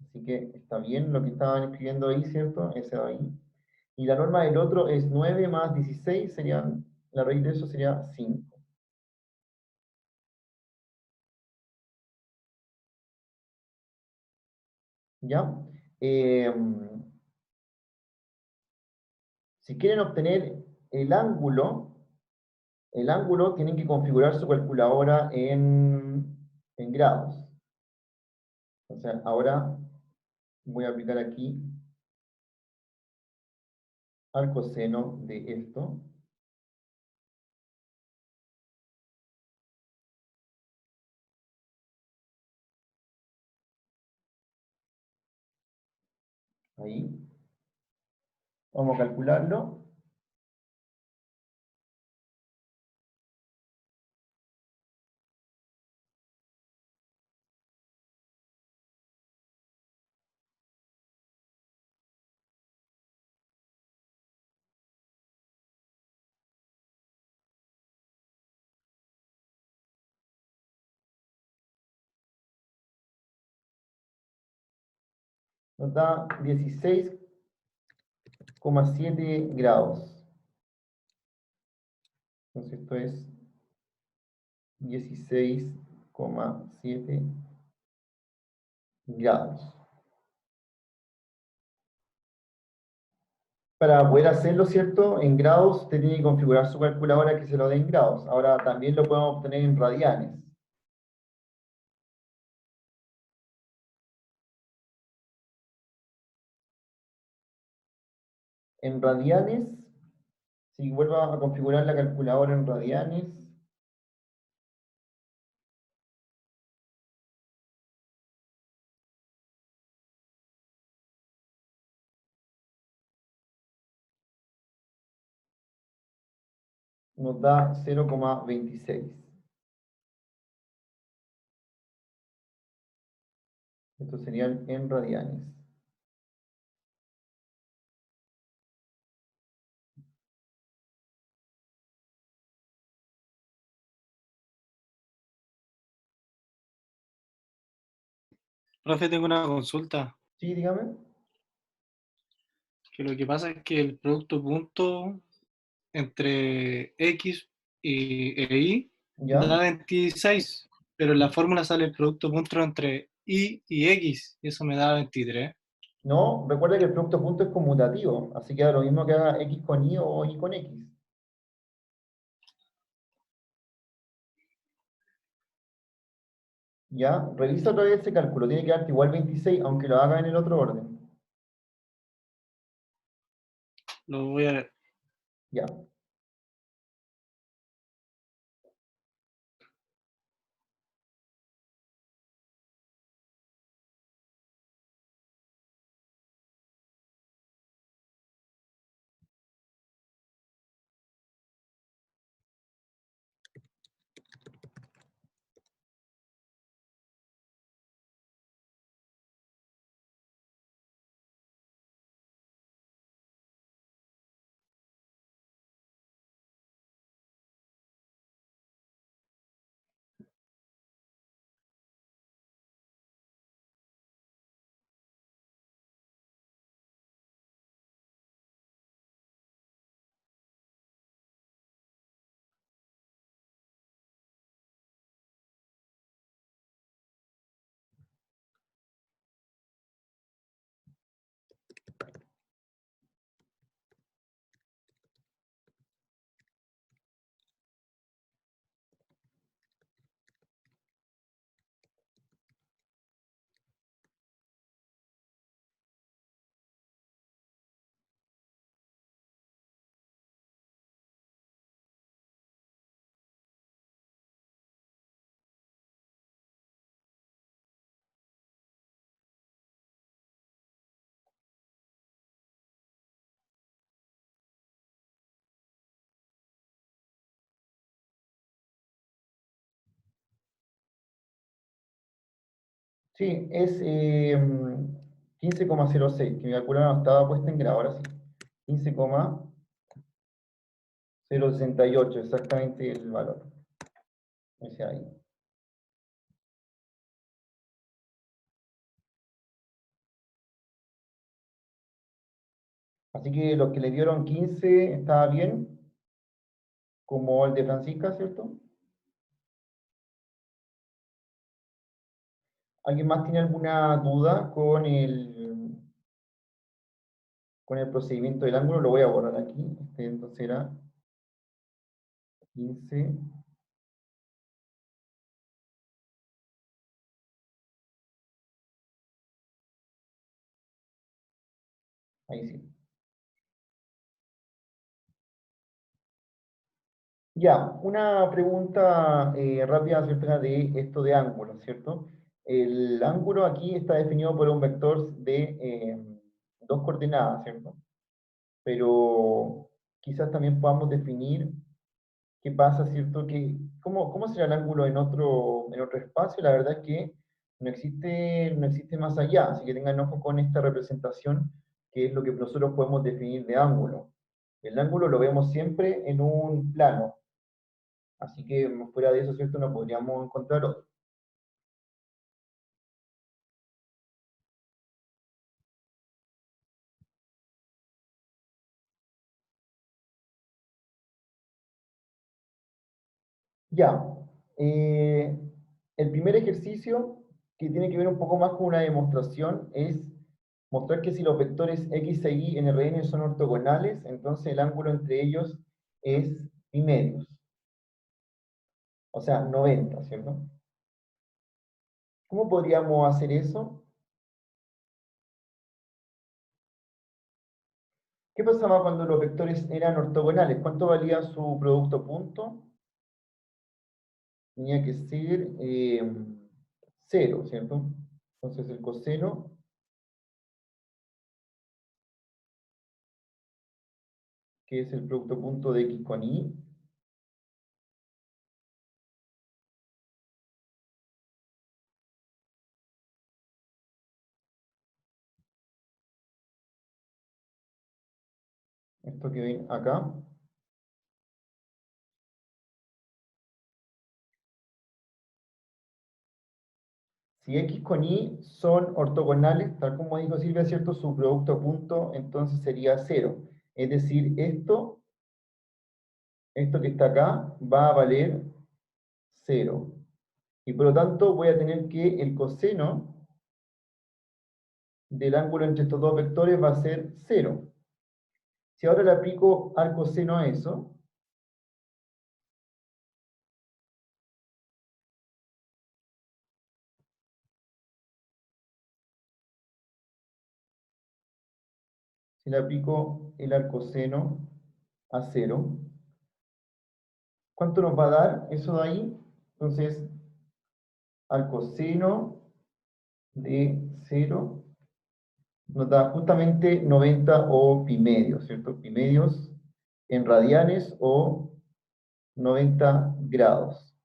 [SPEAKER 3] Así que está bien lo que estaban escribiendo ahí, ¿cierto? Ese de ahí. Y la norma del otro es 9 más 16, serían, la raíz de eso sería 5. ¿Ya? Eh, si quieren obtener el ángulo tienen que configurar su calculadora en grados. O sea, ahora voy a aplicar aquí al coseno de esto. Ahí. Vamos a calcularlo. Nos da 16,7 grados. Entonces esto es 16,7 grados. Para poder hacerlo, ¿cierto? En grados, usted tiene que configurar su calculadora que se lo dé en grados. Ahora también lo podemos obtener en radianes. En radianes, si vuelvo a configurar la calculadora en radianes, nos da 0,26. Esto serían en radianes.
[SPEAKER 1] Profe, tengo una consulta.
[SPEAKER 3] Sí, dígame.
[SPEAKER 1] Que lo que pasa es que el producto punto entre X e Y da
[SPEAKER 3] ¿Ya?
[SPEAKER 1] 26, pero en la fórmula sale el producto punto entre Y y X, y eso me da 23.
[SPEAKER 3] No, recuerda que el producto punto es conmutativo, así que da lo mismo que haga X con Y o Y con X. ¿Ya? Revisa otra vez ese cálculo, tiene que darte igual 26, aunque lo haga en el otro orden.
[SPEAKER 1] Lo voy a ver.
[SPEAKER 3] Ya. Sí, es 15,06, que mi calculadora no estaba puesta en grado, ahora sí. 15,068, exactamente el valor. Ese ahí. Así que los que le dieron 15 estaba bien, como el de Francisca, ¿cierto? ¿Alguien más tiene alguna duda con el procedimiento del ángulo? Lo voy a borrar aquí. Entonces era 15. Ahí sí. Ya, una pregunta rápida acerca de esto de ángulo, ¿cierto? El ángulo aquí está definido por un vector de dos coordenadas, ¿cierto? Pero quizás también podamos definir qué pasa, ¿cierto? ¿Cómo será el ángulo en otro espacio? La verdad es que no existe más allá, así que tengan ojo con esta representación, que es lo que nosotros podemos definir de ángulo. El ángulo lo vemos siempre en un plano, así que fuera de eso, ¿cierto? No podríamos encontrar otro. Ya, el primer ejercicio, que tiene que ver un poco más con una demostración, es mostrar que si los vectores x e y en Rn son ortogonales, entonces el ángulo entre ellos es pi medios. O sea, 90, ¿cierto? ¿Cómo podríamos hacer eso? ¿Qué pasaba cuando los vectores eran ortogonales? ¿Cuánto valía su producto punto? Tenía que ser 0, ¿cierto? Entonces el coseno, que es el producto punto de x con y, esto que ven acá, si x con y son ortogonales, tal como dijo Silvia, ¿cierto? Su producto punto, entonces sería 0. Es decir, esto que está acá, va a valer 0. Y por lo tanto voy a tener que el coseno del ángulo entre estos dos vectores va a ser 0. Si ahora le aplico al coseno a eso, si le aplico el arcoseno a 0, ¿cuánto nos va a dar eso de ahí? Entonces, arcoseno de 0 nos da justamente 90 o pi medios, ¿cierto? Pi medios en radianes o 90 grados.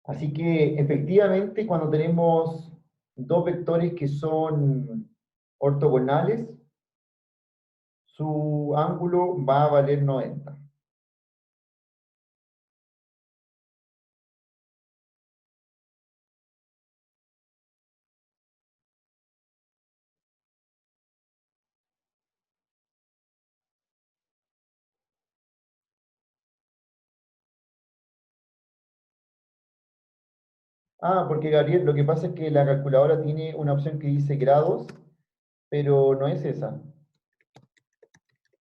[SPEAKER 3] Así que efectivamente cuando tenemos dos vectores que son ortogonales, su ángulo va a valer 90. Ah, porque Gabriel, lo que pasa es que la calculadora tiene una opción que dice grados, pero no es esa.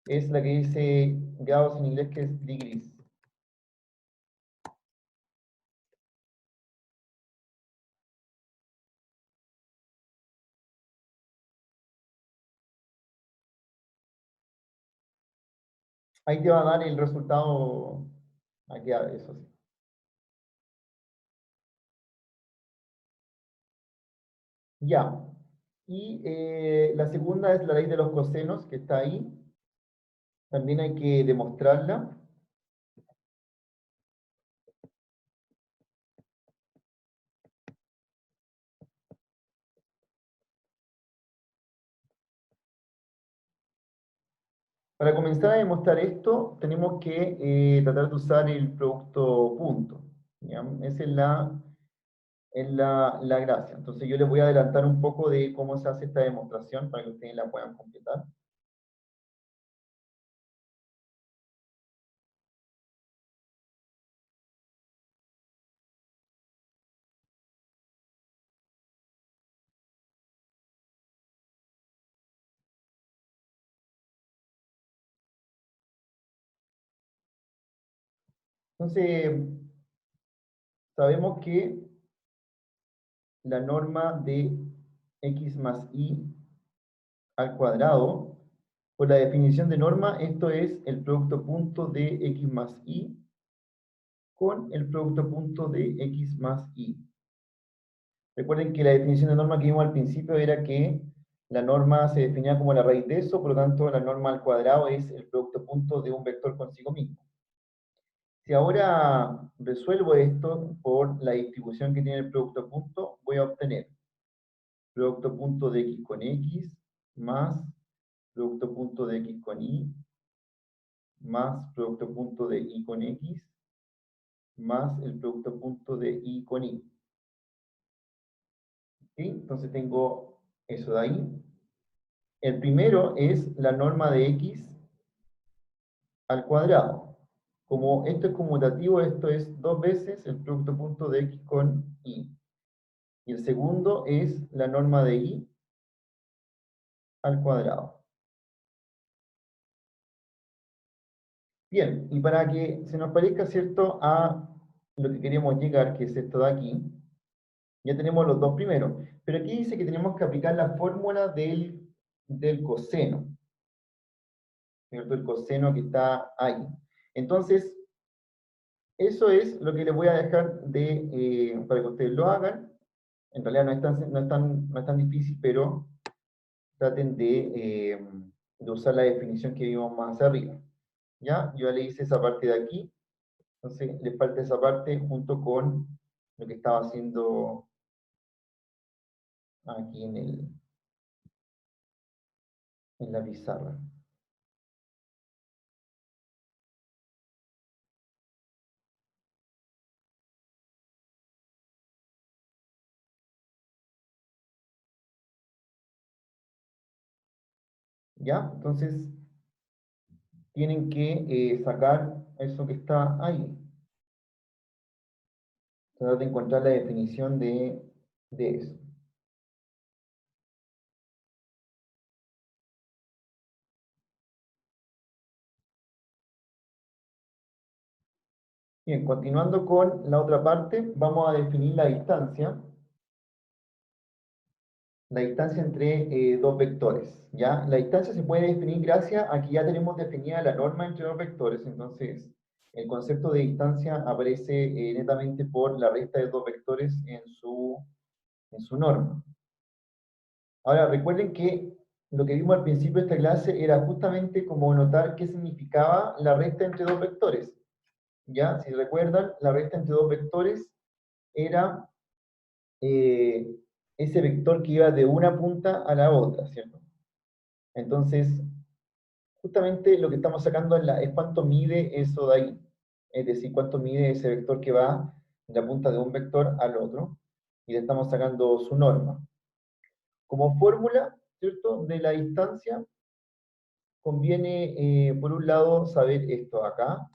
[SPEAKER 3] Es la que dice grados en inglés, que es degrees. Ahí te va a dar el resultado. Aquí, eso sí. Ya. Y la segunda es la ley de los cosenos, que está ahí. También hay que demostrarla. Para comenzar a demostrar esto, tenemos que tratar de usar el producto punto. ¿Ya? Esa es la gracia. Entonces yo les voy a adelantar un poco de cómo se hace esta demostración para que ustedes la puedan completar. Entonces, sabemos que la norma de x más y al cuadrado, por la definición de norma, esto es el producto punto de x más y con el producto punto de x más y. Recuerden que la definición de norma que vimos al principio era que la norma se definía como la raíz de eso, por lo tanto la norma al cuadrado es el producto punto de un vector consigo mismo. Si ahora resuelvo esto por la distribución que tiene el producto punto, voy a obtener producto punto de x con x más producto punto de x con y más producto punto de y con x más el producto punto de y con y. ¿Sí? Entonces tengo eso de ahí. El primero es la norma de x al cuadrado. Como esto es conmutativo, esto es 2 veces el producto punto de x con y. Y el segundo es la norma de y al cuadrado. Bien, y para que se nos parezca, ¿cierto?, a lo que queremos llegar, que es esto de aquí, ya tenemos los dos primeros. Pero aquí dice que tenemos que aplicar la fórmula del coseno, ¿cierto? El coseno que está ahí. Entonces, eso es lo que les voy a dejar para que ustedes lo hagan. En realidad no es tan difícil, pero traten de usar la definición que vimos más arriba. ¿Ya? Yo ya le hice esa parte de aquí. Entonces, les falta esa parte junto con lo que estaba haciendo aquí en la pizarra. ¿Ya? Entonces, tienen que sacar eso que está ahí. Tratar de encontrar la definición de eso. Bien, continuando con la otra parte, vamos a definir la distancia. La distancia entre dos vectores, ¿ya? La distancia se puede definir gracias a que ya tenemos definida la norma entre dos vectores, entonces el concepto de distancia aparece netamente por la resta de dos vectores en su norma. Ahora, recuerden que lo que vimos al principio de esta clase era justamente como notar qué significaba la resta entre dos vectores, ¿ya? Si recuerdan, la resta entre dos vectores era ese vector que iba de una punta a la otra, ¿cierto? Entonces, justamente lo que estamos sacando es cuánto mide eso de ahí. Es decir, cuánto mide ese vector que va de la punta de un vector al otro. Y le estamos sacando su norma. Como fórmula, ¿cierto?, de la distancia, conviene, por un lado, saber esto acá,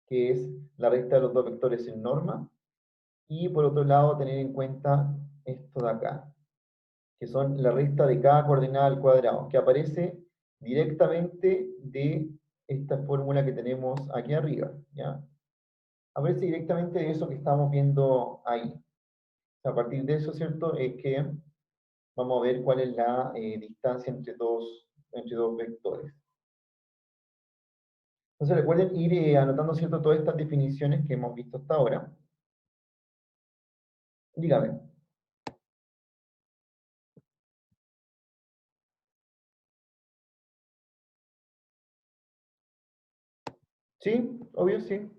[SPEAKER 3] que es la resta de los dos vectores en norma. Y por otro lado, tener en cuenta esto de acá, que son la resta de cada coordenada al cuadrado, que aparece directamente de esta fórmula que tenemos aquí arriba, ¿ya? Aparece directamente de eso que estamos viendo ahí. A partir de eso, ¿cierto?, es que vamos a ver cuál es la distancia entre dos vectores. Entonces recuerden ir anotando, ¿cierto?, todas estas definiciones que hemos visto hasta ahora. Dígame. ¿Sí? Obvio, sí.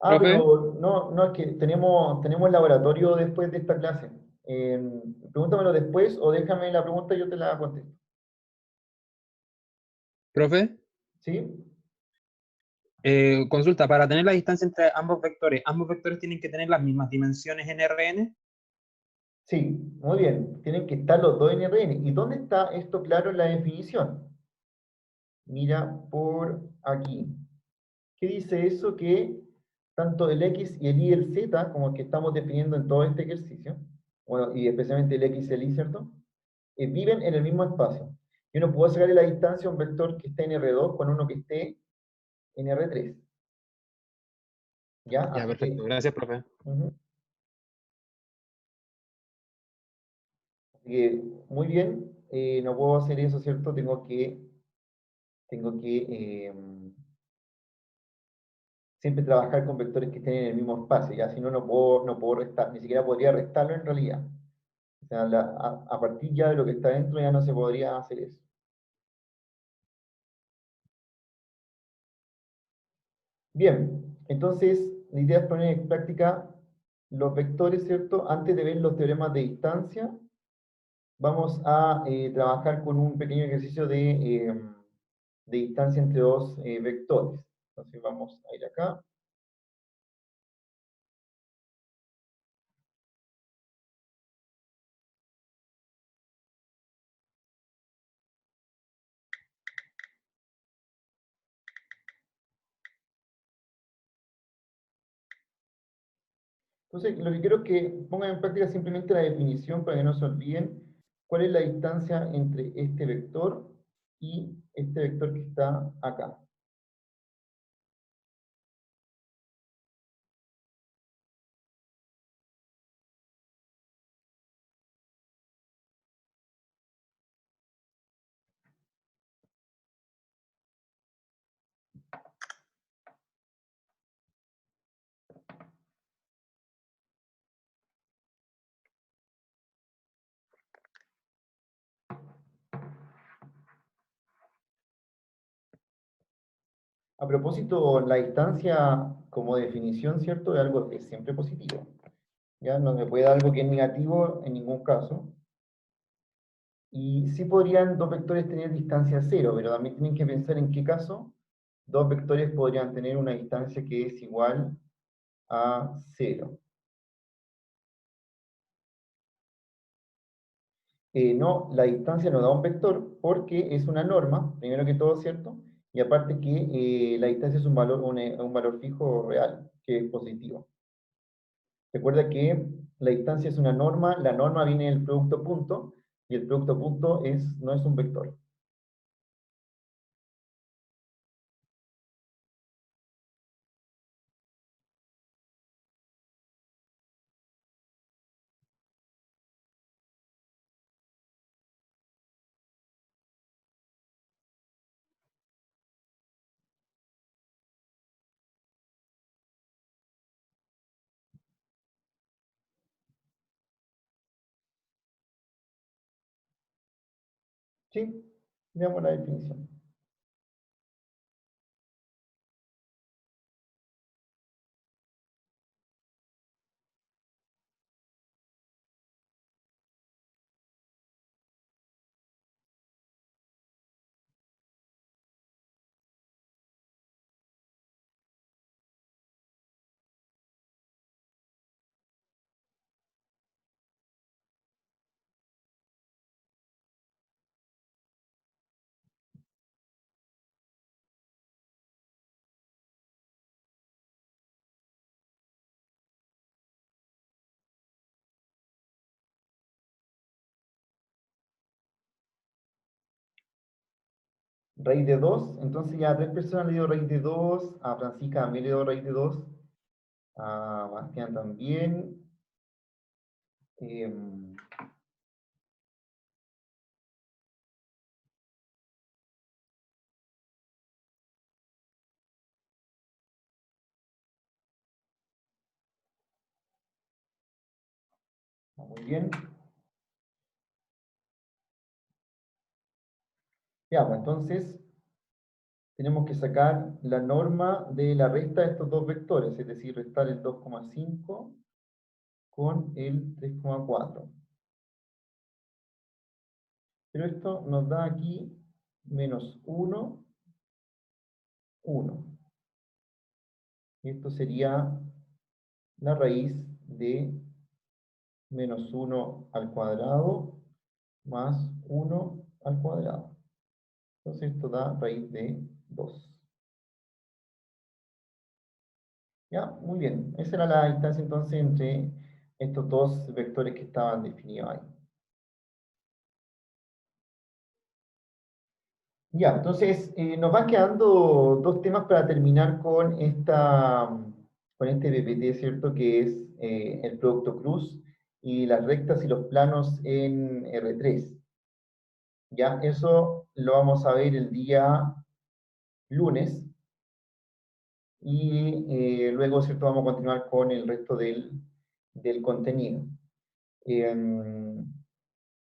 [SPEAKER 3] Ah,
[SPEAKER 1] ¿Profe?
[SPEAKER 3] pero no, es que tenemos laboratorio después de esta clase. Pregúntamelo después o déjame la pregunta y yo te la contesto.
[SPEAKER 5] Profe,
[SPEAKER 3] ¿Sí?
[SPEAKER 5] consulta, para tener la distancia entre ambos vectores tienen que tener las mismas dimensiones en Rn.
[SPEAKER 3] Sí, muy bien. Tienen que estar los dos en Rn. ¿Y dónde está esto claro en la definición? Mira por aquí. ¿Qué dice eso? Que tanto el x y el y y el z, como que estamos definiendo en todo este ejercicio, bueno, y especialmente el x y el y, ¿cierto? Viven en el mismo espacio. Yo no puedo sacarle la distancia a un vector que esté en R2 con uno que esté en R3. ¿Ya?
[SPEAKER 5] Ya,
[SPEAKER 3] Así
[SPEAKER 5] perfecto. Gracias, profe.
[SPEAKER 3] ujú. Así que, muy bien. No puedo hacer eso, ¿cierto? Tengo que siempre trabajar con vectores que estén en el mismo espacio, ya si no, no puedo restar, ni siquiera podría restarlo en realidad. O sea, a partir ya de lo que está dentro ya no se podría hacer eso. Bien, entonces la idea es poner en práctica los vectores, ¿cierto? Antes de ver los teoremas de distancia, vamos a trabajar con un pequeño ejercicio de distancia entre dos vectores. Entonces vamos a ir acá. Entonces, lo que quiero es que pongan en práctica simplemente la definición para que no se olviden cuál es la distancia entre este vector y este vector que está acá. A propósito, la distancia como definición, ¿cierto? Es algo que es siempre positivo. ¿Ya? No me puede dar algo que es negativo en ningún caso. Y sí podrían dos vectores tener distancia cero, pero también tienen que pensar en qué caso dos vectores podrían tener una distancia que es igual a cero. No, la distancia no da un vector porque es una norma, primero que todo, ¿cierto? Y aparte que la distancia es un valor fijo real, que es positivo. Recuerda que la distancia es una norma, la norma viene del producto punto, y el producto punto no es un vector. ¿Sí? Veamos la definición. Raíz de 2, entonces ya a 3 personas le dio raíz de 2, a Francisca también le dio raíz de 2, a Bastián también. Muy bien. Ya, pues entonces tenemos que sacar la norma de la resta de estos dos vectores, es decir, restar el 2,5 con el 3,4. Pero esto nos da aquí menos 1 1. Y esto sería la raíz de menos 1 al cuadrado más 1 al cuadrado. Entonces esto da raíz de 2. Ya, muy bien. Esa era la distancia entonces entre estos dos vectores que estaban definidos ahí. Ya, entonces nos van quedando dos temas para terminar con con este PPT, ¿cierto? Que es el producto cruz y las rectas y los planos en R3. Ya, eso lo vamos a ver el día lunes. Y luego, ¿cierto? Vamos a continuar con el resto del contenido.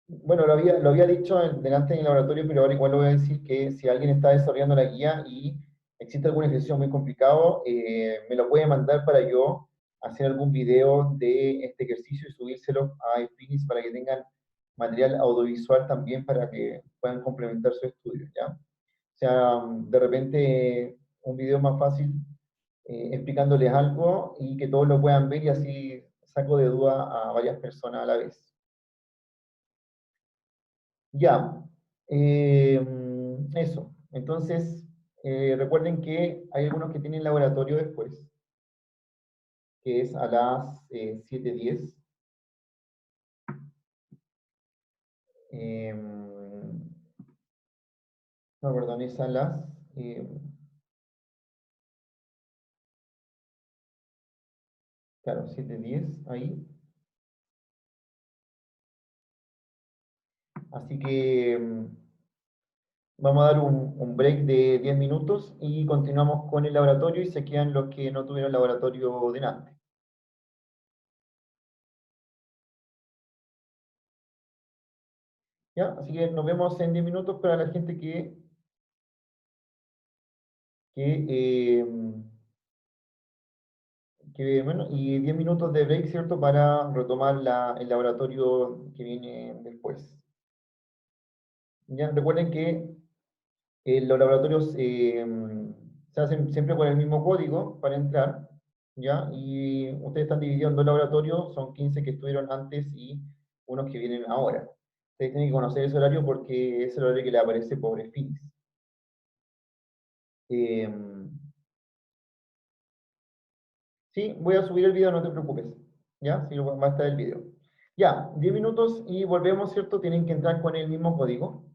[SPEAKER 3] Bueno, lo había dicho delante en el laboratorio, pero ahora igual lo voy a decir que si alguien está desarrollando la guía y existe algún ejercicio muy complicado, me lo puede mandar para yo hacer algún video de este ejercicio y subírselo a Finis para que tengan material audiovisual también para que puedan complementar su estudio, ¿ya? O sea, de repente un video más fácil explicándoles algo y que todos lo puedan ver y así saco de duda a varias personas a la vez. Ya, eso. Entonces, recuerden que hay algunos que tienen laboratorio después, que es a las 7:10. No, perdón, es a las... claro, 7:10 ahí. Así que vamos a dar un break de 10 minutos y continuamos con el laboratorio y se quedan los que no tuvieron laboratorio delante. ¿Ya? Así que nos vemos en 10 minutos para la gente que bueno, y 10 minutos de break, ¿cierto? Para retomar el laboratorio que viene después. ¿Ya? Recuerden que los laboratorios se hacen siempre con el mismo código para entrar, ¿ya? Y ustedes están divididos en dos laboratorios, son 15 que estuvieron antes y unos que vienen ahora. Ustedes tienen que conocer ese horario porque es el horario que le aparece por Finis. Sí, voy a subir el video, no te preocupes. ¿Ya? Sí, va a estar el video. Ya, 10 minutos y volvemos, ¿cierto? Tienen que entrar con el mismo código.